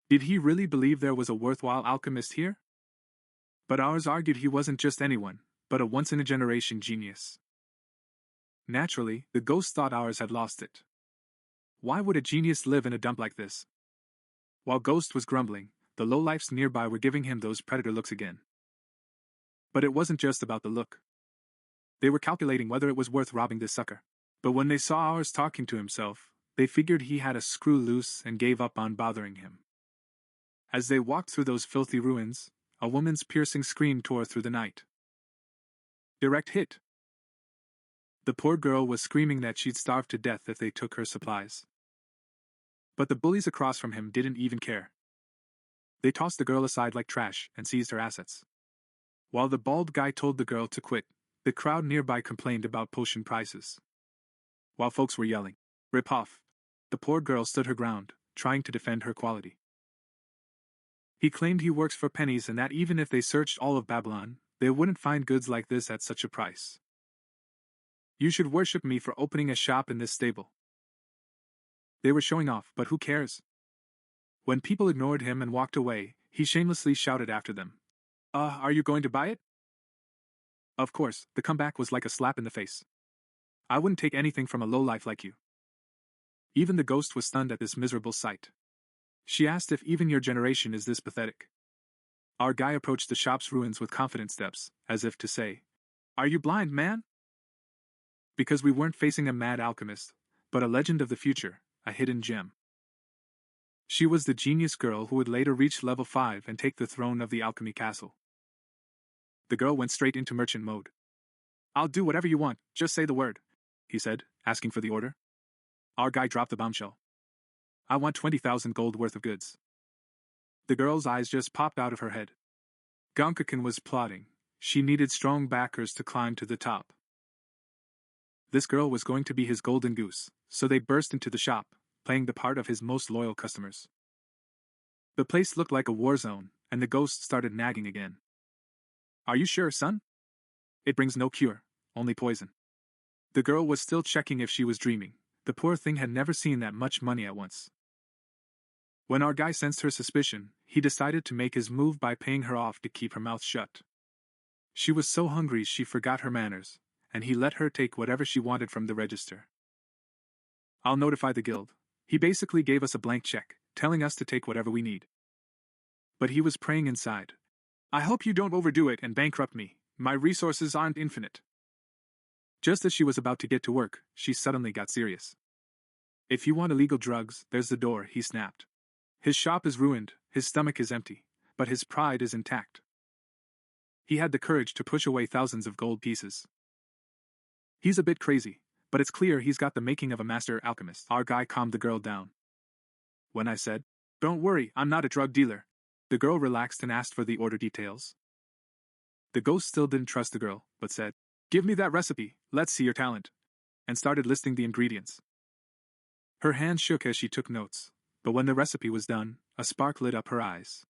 Did he really believe there was a worthwhile alchemist here? But ours argued he wasn't just anyone, but a once-in-a-generation genius. Naturally, the ghost thought ours had lost it. Why would a genius live in a dump like this? While Ghost was grumbling, the lowlifes nearby were giving him those predator looks again. But it wasn't just about the look. They were calculating whether it was worth robbing this sucker. But when they saw ours talking to himself, they figured he had a screw loose and gave up on bothering him. As they walked through those filthy ruins, a woman's piercing scream tore through the night. Direct hit. The poor girl was screaming that she'd starve to death if they took her supplies. But the bullies across from him didn't even care. They tossed the girl aside like trash and seized her assets. While the bald guy told the girl to quit, the crowd nearby complained about potion prices. While folks were yelling, "Rip off," the poor girl stood her ground, trying to defend her quality. He claimed he works for pennies and that even if they searched all of Babylon, they wouldn't find goods like this at such a price. You should worship me for opening a shop in this stable. They were showing off, but who cares? When people ignored him and walked away, he shamelessly shouted after them. Are you going to buy it? Of course, the comeback was like a slap in the face. I wouldn't take anything from a lowlife like you. Even the ghost was stunned at this miserable sight. She asked if even your generation is this pathetic. Our guy approached the shop's ruins with confident steps, as if to say, "Are you blind, man?" Because we weren't facing a mad alchemist, but a legend of the future, a hidden gem. She was the genius girl who would later reach level 5 and take the throne of the alchemy castle. The girl went straight into merchant mode. "I'll do whatever you want, just say the word," he said, asking for the order. Our guy dropped the bombshell. "I want 20,000 gold worth of goods." The girl's eyes just popped out of her head. Gongja was plotting. She needed strong backers to climb to the top. This girl was going to be his golden goose, so they burst into the shop, playing the part of his most loyal customers. The place looked like a war zone, and the ghost started nagging again. "Are you sure, son? It brings no cure, only poison." The girl was still checking if she was dreaming. The poor thing had never seen that much money at once. When our guy sensed her suspicion, he decided to make his move by paying her off to keep her mouth shut. She was so hungry she forgot her manners, and he let her take whatever she wanted from the register. "I'll notify the guild. He basically gave us a blank check, telling us to take whatever we need. But he was praying inside. I hope you don't overdo it and bankrupt me. My resources aren't infinite. Just as she was about to get to work, she suddenly got serious. If you want illegal drugs, there's the door, he snapped. His shop is ruined, his stomach is empty, but his pride is intact. He had the courage to push away thousands of gold pieces. He's a bit crazy, but it's clear he's got the making of a master alchemist. Our guy calmed the girl down. When I said, "Don't worry, I'm not a drug dealer," the girl relaxed and asked for the order details. The ghost still didn't trust the girl, but said, "Give me that recipe, let's see your talent," and started listing the ingredients. Her hand shook as she took notes, but when the recipe was done, a spark lit up her eyes.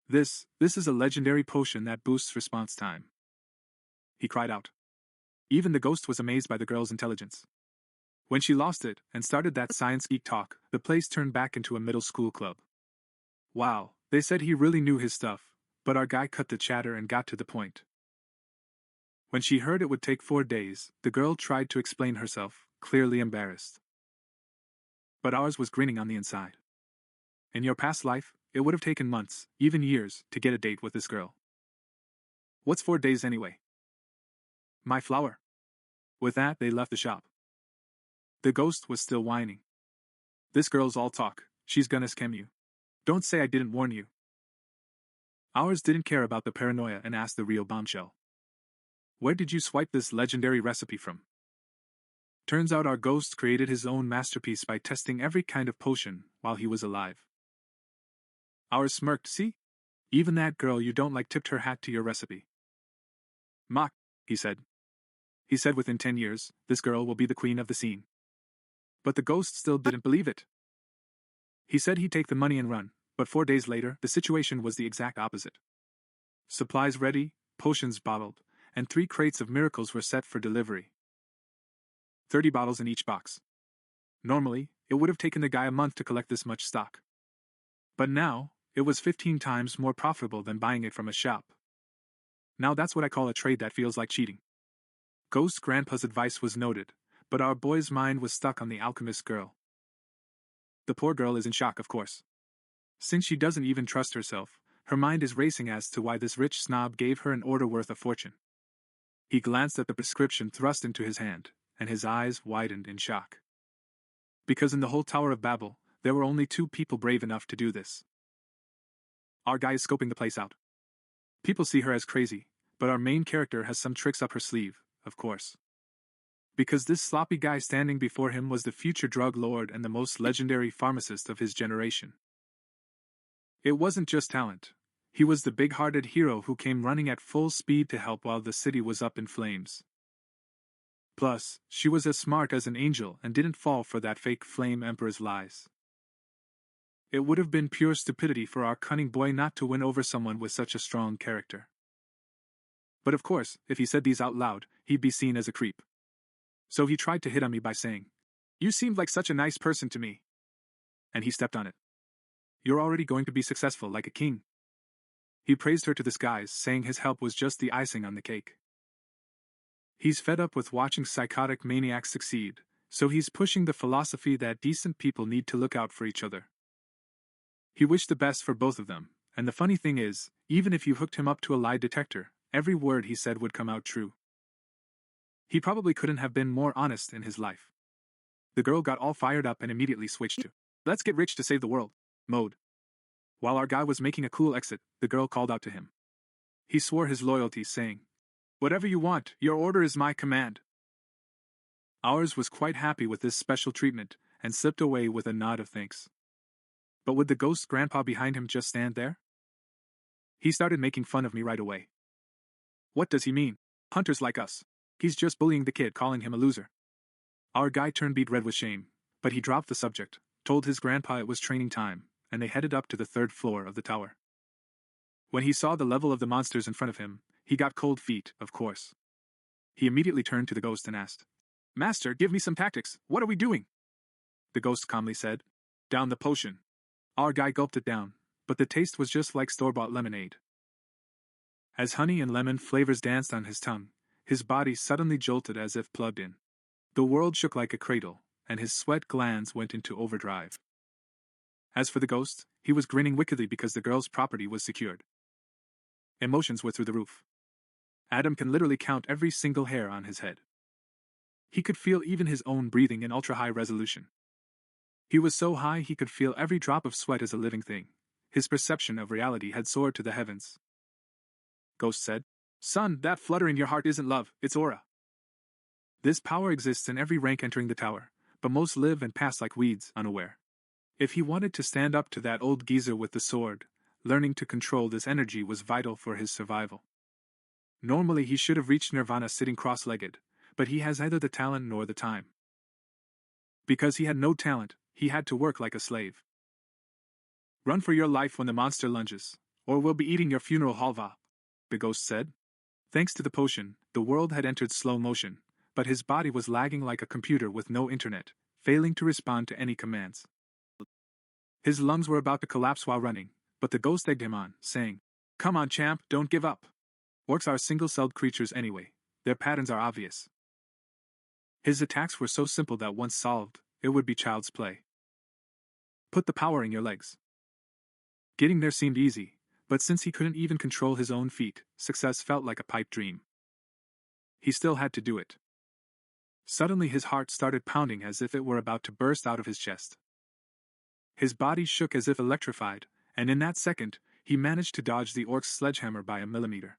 This is a legendary potion that boosts response time," he cried out. Even the ghost was amazed by the girl's intelligence. When she lost it and started that science geek talk, the place turned back into a middle school club. Wow, they said he really knew his stuff, but our guy cut the chatter and got to the point. When she heard it would take 4 days, the girl tried to explain herself, clearly embarrassed. But ours was grinning on the inside. In your past life, it would have taken months, even years, to get a date with this girl. What's 4 days anyway? My flower. With that, they left the shop. The ghost was still whining. This girl's all talk, she's gonna scam you. Don't say I didn't warn you. Ours didn't care about the paranoia and asked the real bombshell. Where did you swipe this legendary recipe from? Turns out our ghost created his own masterpiece by testing every kind of potion while he was alive. Ours smirked, see? Even that girl you don't like tipped her hat to your recipe. Mock, he said. He said within 10 years, this girl will be the queen of the scene. But the ghost still didn't believe it. He said he'd take the money and run, but 4 days later, the situation was the exact opposite. Supplies ready, potions bottled, and 3 crates of miracles were set for delivery. 30 bottles in each box. Normally, it would have taken the guy a month to collect this much stock. But now, it was 15 times more profitable than buying it from a shop. Now that's what I call a trade that feels like cheating. Ghost Grandpa's advice was noted, but our boy's mind was stuck on the alchemist girl. The poor girl is in shock, of course. Since she doesn't even trust herself, her mind is racing as to why this rich snob gave her an order worth a fortune. He glanced at the prescription thrust into his hand, and his eyes widened in shock. Because in the whole Tower of Babel, there were only 2 people brave enough to do this. Our guy is scoping the place out. People see her as crazy, but our main character has some tricks up her sleeve, of course. Because this sloppy guy standing before him was the future drug lord and the most legendary pharmacist of his generation. It wasn't just talent. He was the big-hearted hero who came running at full speed to help while the city was up in flames. Plus, she was as smart as an angel and didn't fall for that fake flame emperor's lies. It would have been pure stupidity for our cunning boy not to win over someone with such a strong character. But of course, if he said these out loud, he'd be seen as a creep. So he tried to hit on me by saying, "You seemed like such a nice person to me." And he stepped on it. "You're already going to be successful like a king." He praised her to the skies, saying his help was just the icing on the cake. He's fed up with watching psychotic maniacs succeed, so he's pushing the philosophy that decent people need to look out for each other. He wished the best for both of them, and the funny thing is, even if you hooked him up to a lie detector, every word he said would come out true. He probably couldn't have been more honest in his life. The girl got all fired up and immediately switched to "let's get rich to save the world" mode. While our guy was making a cool exit, the girl called out to him. He swore his loyalty, saying, "Whatever you want, your order is my command." Ours was quite happy with this special treatment, and slipped away with a nod of thanks. But would the ghost grandpa behind him just stand there? He started making fun of me right away. What does he mean? Hunters like us. He's just bullying the kid, calling him a loser. Our guy turned beet red with shame, but he dropped the subject, told his grandpa it was training time, and they headed up to the 3rd floor of the tower. When he saw the level of the monsters in front of him, he got cold feet, of course. He immediately turned to the ghost and asked, "Master, give me some tactics, what are we doing?" The ghost calmly said, "Down the potion." Our guy gulped it down, but the taste was just like store-bought lemonade. As honey and lemon flavors danced on his tongue, his body suddenly jolted as if plugged in. The world shook like a cradle, and his sweat glands went into overdrive. As for the ghost, he was grinning wickedly because the girl's property was secured. Emotions were through the roof. Adam can literally count every single hair on his head. He could feel even his own breathing in ultra-high resolution. He was so high he could feel every drop of sweat as a living thing. His perception of reality had soared to the heavens. Ghost said, "Son, that flutter in your heart isn't love, it's aura. This power exists in every rank entering the tower, but most live and pass like weeds, unaware. If he wanted to stand up to that old geezer with the sword, learning to control this energy was vital for his survival. Normally he should have reached nirvana sitting cross-legged, but he has neither the talent nor the time. Because he had no talent, he had to work like a slave. Run for your life when the monster lunges, or we'll be eating your funeral halva," the ghost said. Thanks to the potion, the world had entered slow motion, but his body was lagging like a computer with no internet, failing to respond to any commands. His lungs were about to collapse while running, but the ghost egged him on, saying, "Come on, champ, don't give up. Orcs are single-celled creatures anyway, their patterns are obvious." His attacks were so simple that once solved, it would be child's play. Put the power in your legs. Getting there seemed easy, but since he couldn't even control his own feet, success felt like a pipe dream. He still had to do it. Suddenly his heart started pounding as if it were about to burst out of his chest. His body shook as if electrified, and in that second, he managed to dodge the orc's sledgehammer by a millimeter.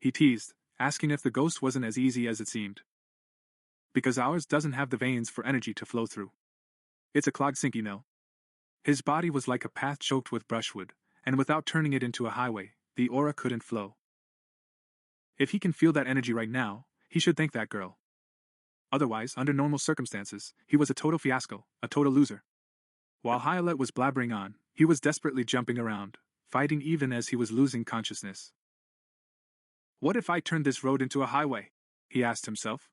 He teased, asking if the ghost wasn't as easy as it seemed. Because ours doesn't have the veins for energy to flow through. It's a clogged sink, you know. His body was like a path choked with brushwood, and without turning it into a highway, the aura couldn't flow. If he can feel that energy right now, he should thank that girl. Otherwise, under normal circumstances, he was a total fiasco, a total loser. While Hyalet was blabbering on, he was desperately jumping around, fighting even as he was losing consciousness. What if I turned this road into a highway? He asked himself.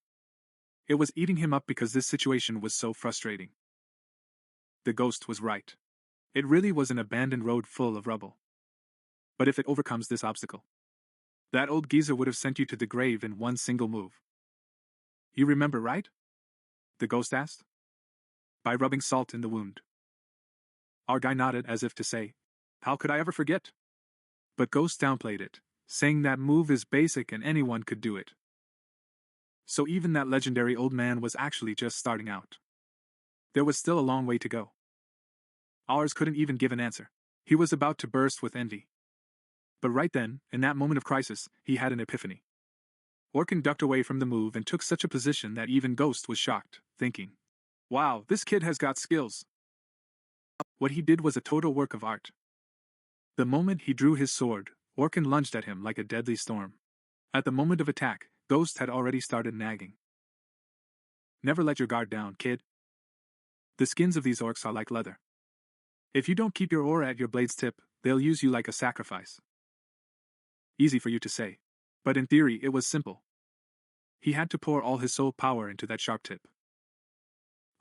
It was eating him up because this situation was so frustrating. The ghost was right. It really was an abandoned road full of rubble. But if it overcomes this obstacle, that old geezer would have sent you to the grave in one single move. You remember, right? The ghost asked. By rubbing salt in the wound. Our guy nodded as if to say, how could I ever forget? But Ghost downplayed it, saying that move is basic and anyone could do it. So even that legendary old man was actually just starting out. There was still a long way to go. Ours couldn't even give an answer. He was about to burst with envy. But right then, in that moment of crisis, he had an epiphany. Orkin ducked away from the move and took such a position that even Ghost was shocked, thinking, wow, this kid has got skills. What he did was a total work of art. The moment he drew his sword, Orkin lunged at him like a deadly storm. At the moment of attack, Ghost had already started nagging. Never let your guard down, kid. The skins of these orcs are like leather. If you don't keep your aura at your blade's tip, they'll use you like a sacrifice. Easy for you to say. But in theory it was simple. He had to pour all his soul power into that sharp tip.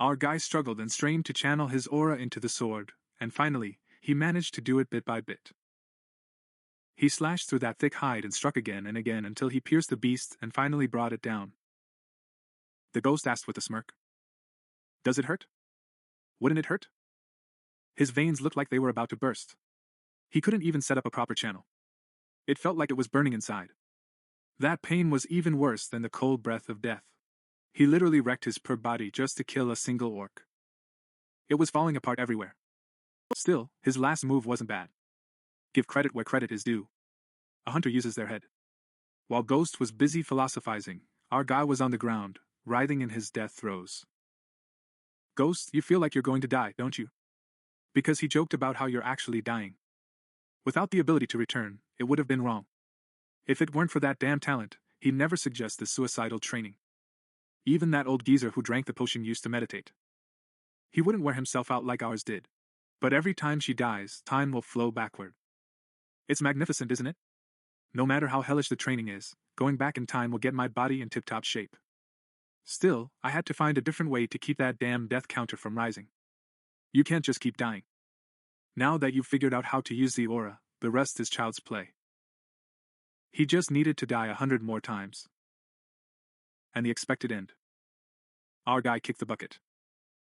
Our guy struggled and strained to channel his aura into the sword, and finally, he managed to do it bit by bit. He slashed through that thick hide and struck again and again until he pierced the beast and finally brought it down. The ghost asked with a smirk. Does it hurt? Wouldn't it hurt? His veins looked like they were about to burst. He couldn't even set up a proper channel. It felt like it was burning inside. That pain was even worse than the cold breath of death. He literally wrecked his poor body just to kill a single orc. It was falling apart everywhere. Still, his last move wasn't bad. Give credit where credit is due. A hunter uses their head. While Ghost was busy philosophizing, our guy was on the ground, writhing in his death throes. Ghost, you feel like you're going to die, don't you? Because he joked about how you're actually dying. Without the ability to return, it would have been wrong. If it weren't for that damn talent, he'd never suggest the suicidal training. Even that old geezer who drank the potion used to meditate. He wouldn't wear himself out like ours did. But every time she dies, time will flow backward. It's magnificent, isn't it? No matter how hellish the training is, going back in time will get my body in tip-top shape. Still, I had to find a different way to keep that damn death counter from rising. You can't just keep dying. Now that you've figured out how to use the aura, the rest is child's play. He just needed to die 100 more times. And the expected end. Our guy kicked the bucket.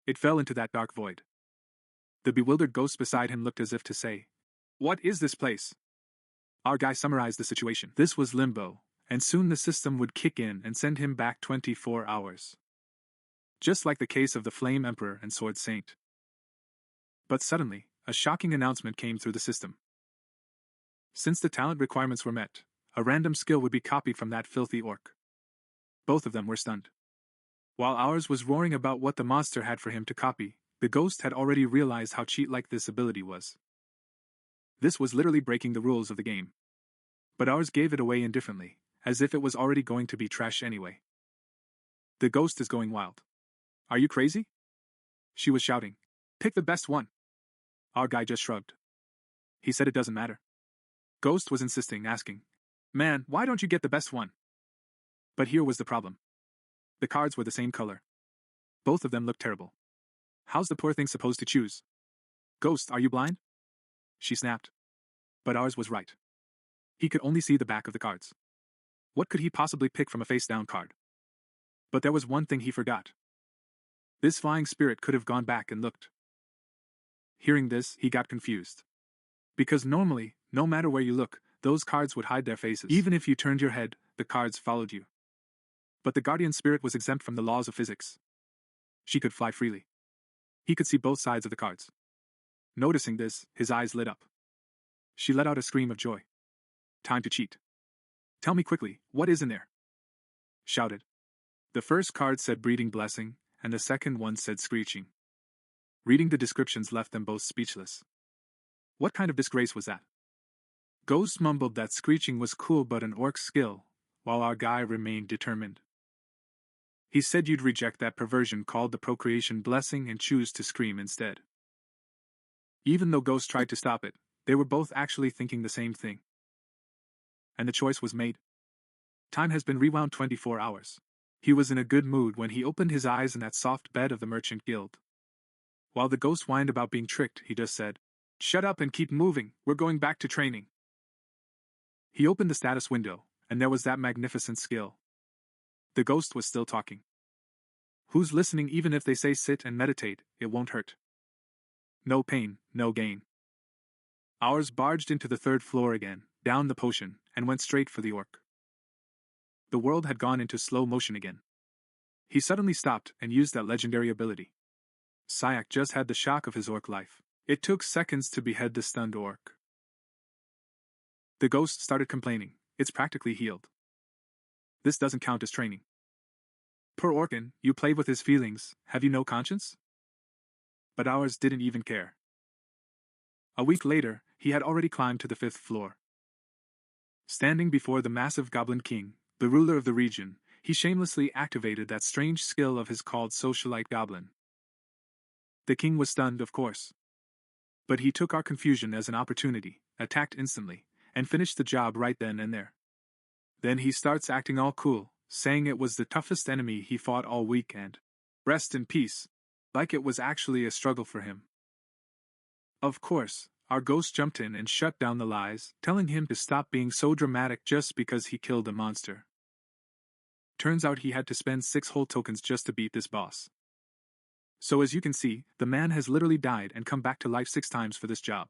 It fell into that dark void. The bewildered ghost beside him looked as if to say, "What is this place?" Our guy summarized the situation. This was limbo, and soon the system would kick in and send him back 24 hours. Just like the case of the Flame Emperor and Sword Saint. But suddenly, a shocking announcement came through the system. Since the talent requirements were met, a random skill would be copied from that filthy orc. Both of them were stunned. While ours was roaring about what the monster had for him to copy, the ghost had already realized how cheat-like this ability was. This was literally breaking the rules of the game. But ours gave it away indifferently, as if it was already going to be trash anyway. The ghost is going wild. Are you crazy? She was shouting. Pick the best one. Our guy just shrugged. He said it doesn't matter. Ghost was insisting, asking, Man, why don't you get the best one? But here was the problem. The cards were the same color. Both of them looked terrible. How's the poor thing supposed to choose? Ghost, are you blind? She snapped. But ours was right. He could only see the back of the cards. What could he possibly pick from a face-down card? But there was one thing he forgot. This flying spirit could have gone back and looked. Hearing this, he got confused. Because normally, no matter where you look, those cards would hide their faces. Even if you turned your head, the cards followed you. But the guardian spirit was exempt from the laws of physics. She could fly freely. He could see both sides of the cards. Noticing this, his eyes lit up. She let out a scream of joy. Time to cheat. Tell me quickly, what is in there? Shouted. The first card said breeding blessing, and the second one said screeching. Reading the descriptions left them both speechless. What kind of disgrace was that? Ghost mumbled that screeching was cool but an orc's skill, while our guy remained determined. He said you'd reject that perversion called the procreation blessing and choose to scream instead. Even though Ghost tried to stop it, they were both actually thinking the same thing. And the choice was made. Time has been rewound 24 hours. He was in a good mood when he opened his eyes in that soft bed of the Merchant Guild. While the ghost whined about being tricked, he just said, "Shut up and keep moving, we're going back to training." He opened the status window, and there was that magnificent skill. The ghost was still talking. Who's listening? Even if they say sit and meditate, it won't hurt. No pain, no gain. Ours barged into the third floor again, down the potion, and went straight for the orc. The world had gone into slow motion again. He suddenly stopped and used that legendary ability. Syak just had the shock of his orc life. It took seconds to behead the stunned orc. The ghost started complaining. It's practically healed. This doesn't count as training. Poor Orkin, you played with his feelings, have you no conscience? But ours didn't even care. A week later, he had already climbed to the 5th floor. Standing before the massive Goblin King, the ruler of the region, he shamelessly activated that strange skill of his called Socialite Goblin. The king was stunned, of course. But he took our confusion as an opportunity, attacked instantly, and finished the job right then and there. Then he starts acting all cool, saying it was the toughest enemy he fought all week and, rest in peace, like it was actually a struggle for him. Of course, our ghost jumped in and shut down the lies, telling him to stop being so dramatic just because he killed a monster. Turns out he had to spend 6 whole tokens just to beat this boss. So as you can see, the man has literally died and come back to life 6 times for this job.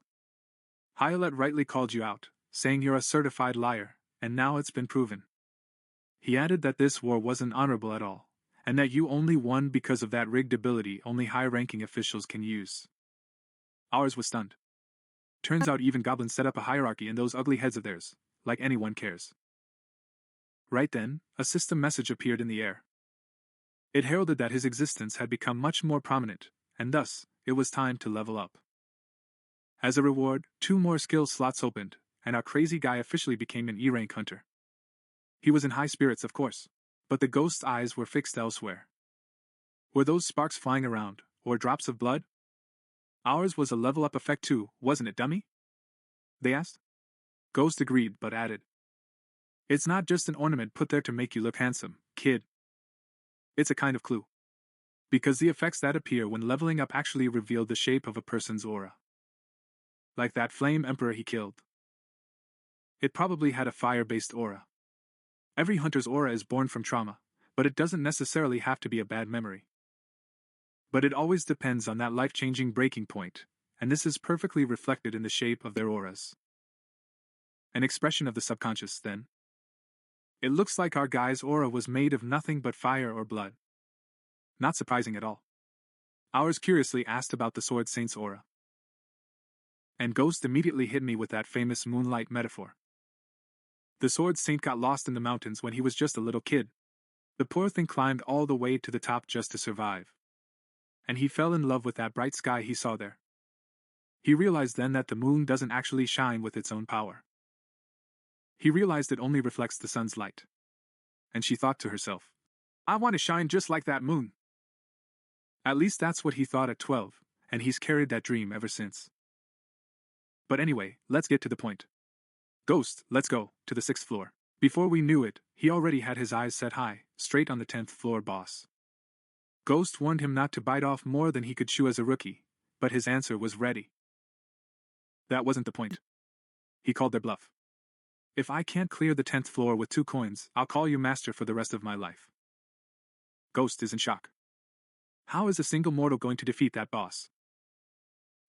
Hyolet rightly called you out, saying you're a certified liar, and now it's been proven. He added that this war wasn't honorable at all, and that you only won because of that rigged ability only high-ranking officials can use. Ours was stunned. Turns out even goblins set up a hierarchy in those ugly heads of theirs, like anyone cares. Right then, a system message appeared in the air. It heralded that his existence had become much more prominent, and thus, it was time to level up. As a reward, 2 more skill slots opened, and our crazy guy officially became an E-rank hunter. He was in high spirits, of course, but the ghost's eyes were fixed elsewhere. Were those sparks flying around, or drops of blood? Ours was a level-up effect too, wasn't it, dummy? They asked. Ghost agreed, but added, "It's not just an ornament put there to make you look handsome, kid. It's a kind of clue. Because the effects that appear when leveling up actually reveal the shape of a person's aura. Like that flame emperor he killed. It probably had a fire-based aura. Every hunter's aura is born from trauma, but it doesn't necessarily have to be a bad memory. But it always depends on that life-changing breaking point, and this is perfectly reflected in the shape of their auras. An expression of the subconscious, then. It looks like our guy's aura was made of nothing but fire or blood. Not surprising at all. Ours curiously asked about the Sword Saint's aura. And Ghost immediately hit me with that famous moonlight metaphor. The Sword Saint got lost in the mountains when he was just a little kid. The poor thing climbed all the way to the top just to survive. And he fell in love with that bright sky he saw there. He realized then that the moon doesn't actually shine with its own power. He realized it only reflects the sun's light. And she thought to herself, I want to shine just like that moon. At least that's what he thought at 12, and he's carried that dream ever since. But anyway, let's get to the point. Ghost, let's go, to the 6th floor. Before we knew it, he already had his eyes set high, straight on the 10th floor boss. Ghost warned him not to bite off more than he could chew as a rookie, but his answer was ready. That wasn't the point. He called their bluff. If I can't clear the 10th floor with 2 coins, I'll call you master for the rest of my life. Ghost is in shock. How is a single mortal going to defeat that boss?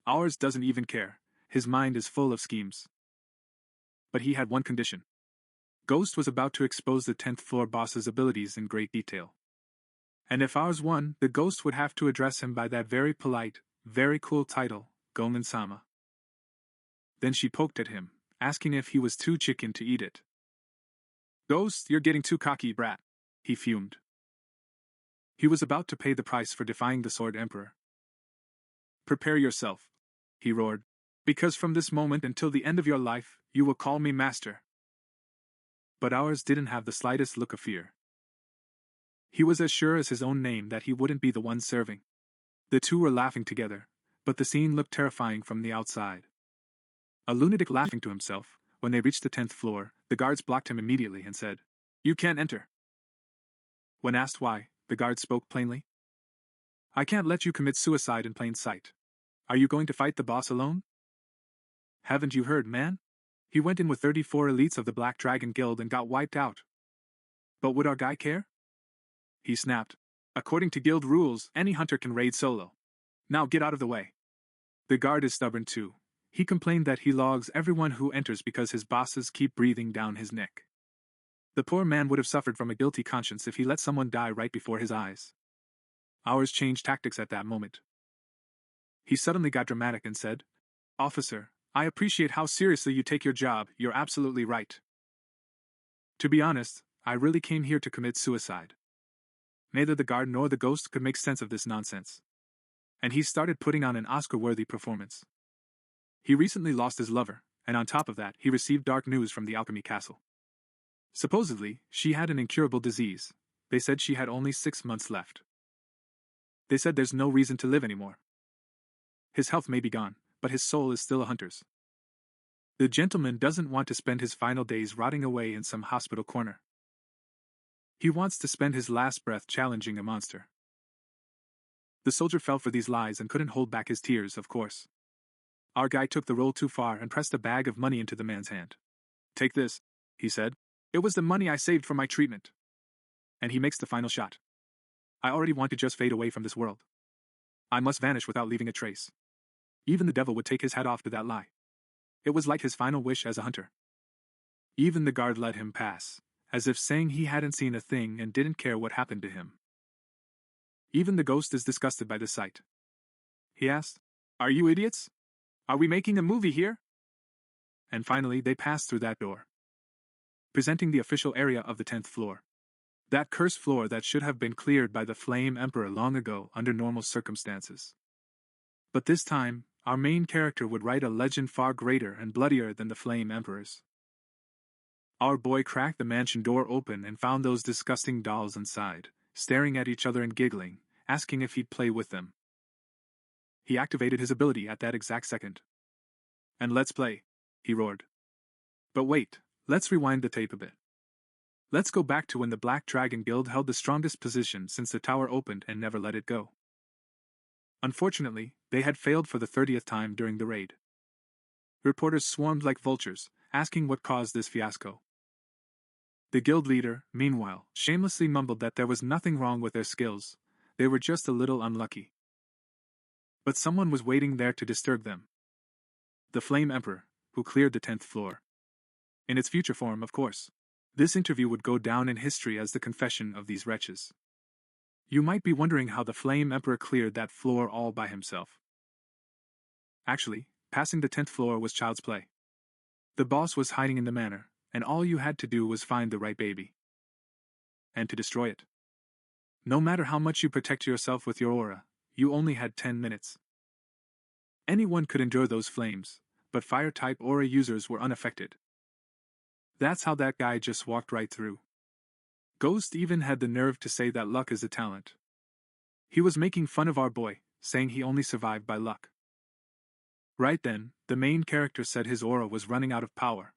Ours doesn't even care. His mind is full of schemes. But he had one condition. Ghost was about to expose the 10th floor boss's abilities in great detail. And if ours won, the Ghost would have to address him by that very polite, very cool title, Gomen-sama. Then she poked at him, asking if he was too chicken to eat it. Ghost, you're getting too cocky, brat, he fumed. He was about to pay the price for defying the Sword Emperor. Prepare yourself, he roared, because from this moment until the end of your life, you will call me master. But ours didn't have the slightest look of fear. He was as sure as his own name that he wouldn't be the one serving. The two were laughing together, but the scene looked terrifying from the outside. A lunatic laughing to himself. When they reached the 10th floor, the guards blocked him immediately and said, You can't enter. When asked why, the guard spoke plainly. I can't let you commit suicide in plain sight. Are you going to fight the boss alone? Haven't you heard, man? He went in with 34 elites of the Black Dragon Guild and got wiped out. But would our guy care? He snapped. According to guild rules, any hunter can raid solo. Now get out of the way. The guard is stubborn too. He complained that he logs everyone who enters because his bosses keep breathing down his neck. The poor man would have suffered from a guilty conscience if he let someone die right before his eyes. Ours changed tactics at that moment. He suddenly got dramatic and said, Officer, I appreciate how seriously you take your job, you're absolutely right. To be honest, I really came here to commit suicide. Neither the guard nor the Ghost could make sense of this nonsense. And he started putting on an Oscar-worthy performance. He recently lost his lover, and on top of that, he received dark news from the Alchemy Castle. Supposedly, she had an incurable disease. They said she had only 6 months left. They said there's no reason to live anymore. His health may be gone, but his soul is still a hunter's. The gentleman doesn't want to spend his final days rotting away in some hospital corner. He wants to spend his last breath challenging a monster. The soldier fell for these lies and couldn't hold back his tears, of course. Our guy took the role too far and pressed a bag of money into the man's hand. Take this, he said. It was the money I saved for my treatment. And he makes the final shot. I already want to just fade away from this world. I must vanish without leaving a trace. Even the devil would take his hat off to that lie. It was like his final wish as a hunter. Even the guard let him pass, as if saying he hadn't seen a thing and didn't care what happened to him. Even the Ghost is disgusted by this sight. He asked, Are you idiots? Are we making a movie here? And finally they passed through that door, presenting the official area of the 10th floor. That cursed floor that should have been cleared by the Flame Emperor long ago under normal circumstances. But this time, our main character would write a legend far greater and bloodier than the Flame Emperor's. Our boy cracked the mansion door open and found those disgusting dolls inside, staring at each other and giggling, asking if he'd play with them. He activated his ability at that exact second. And let's play, he roared. But wait, let's rewind the tape a bit. Let's go back to when the Black Dragon Guild held the strongest position since the tower opened and never let it go. Unfortunately, they had failed for the 30th time during the raid. Reporters swarmed like vultures, asking what caused this fiasco. The guild leader, meanwhile, shamelessly mumbled that there was nothing wrong with their skills, they were just a little unlucky. But someone was waiting there to disturb them. The Flame Emperor, who cleared the 10th floor. In its future form, of course. This interview would go down in history as the confession of these wretches. You might be wondering how the Flame Emperor cleared that floor all by himself. Actually, passing the 10th floor was child's play. The boss was hiding in the manor, and all you had to do was find the right baby. And to destroy it. No matter how much you protect yourself with your aura, you only had 10 minutes. Anyone could endure those flames, but fire-type aura users were unaffected. That's how that guy just walked right through. Ghost even had the nerve to say that luck is a talent. He was making fun of our boy, saying he only survived by luck. Right then, the main character said his aura was running out of power.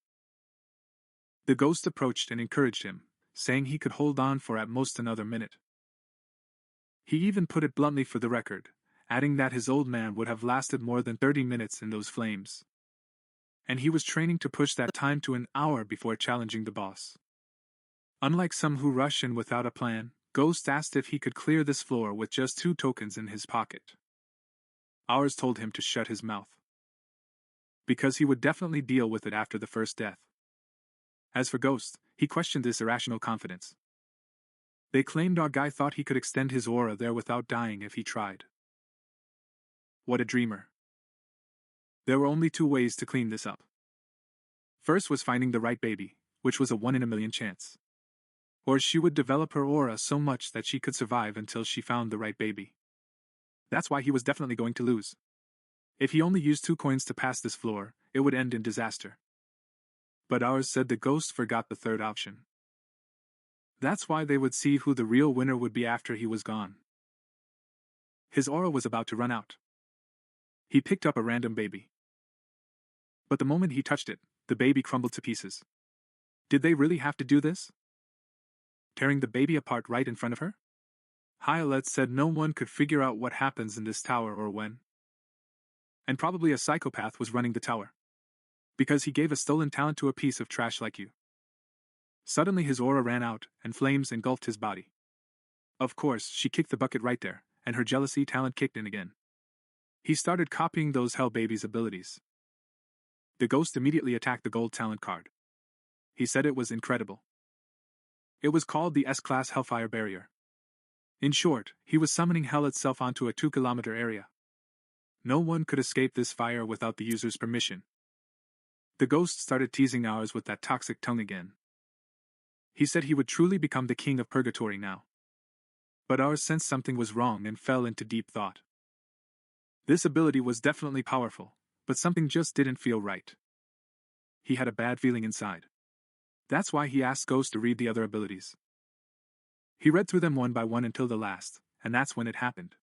The ghost approached and encouraged him, saying he could hold on for at most another minute. He even put it bluntly for the record, adding that his old man would have lasted more than 30 minutes in those flames. And he was training to push that time to an hour before challenging the boss. Unlike some who rush in without a plan, Ghost asked if he could clear this floor with just 2 tokens in his pocket. Ours told him to shut his mouth. Because he would definitely deal with it after the first death. As for Ghost, he questioned this irrational confidence. They claimed our guy thought he could extend his aura there without dying if he tried. What a dreamer. There were only 2 ways to clean this up. First was finding the right baby, which was a 1 in a million chance. Or she would develop her aura so much that she could survive until she found the right baby. That's why he was definitely going to lose. If he only used 2 coins to pass this floor, it would end in disaster. But ours said the ghost forgot the third option. That's why they would see who the real winner would be after he was gone. His aura was about to run out. He picked up a random baby. But the moment he touched it, the baby crumbled to pieces. Did they really have to do this? Tearing the baby apart right in front of her? Hyalet said no one could figure out what happens in this tower or when. And probably a psychopath was running the tower. Because he gave a stolen talent to a piece of trash like you. Suddenly his aura ran out, and flames engulfed his body. Of course, she kicked the bucket right there, and her jealousy talent kicked in again. He started copying those hell baby's abilities. The ghost immediately attacked the gold talent card. He said it was incredible. It was called the S-Class Hellfire Barrier. In short, he was summoning hell itself onto a 2-kilometer area. No one could escape this fire without the user's permission. The ghost started teasing ours with that toxic tongue again. He said he would truly become the king of purgatory now. But ours sensed something was wrong and fell into deep thought. This ability was definitely powerful, but something just didn't feel right. He had a bad feeling inside. That's why he asked Ghost to read the other abilities. He read through them one by one until the last, and that's when it happened.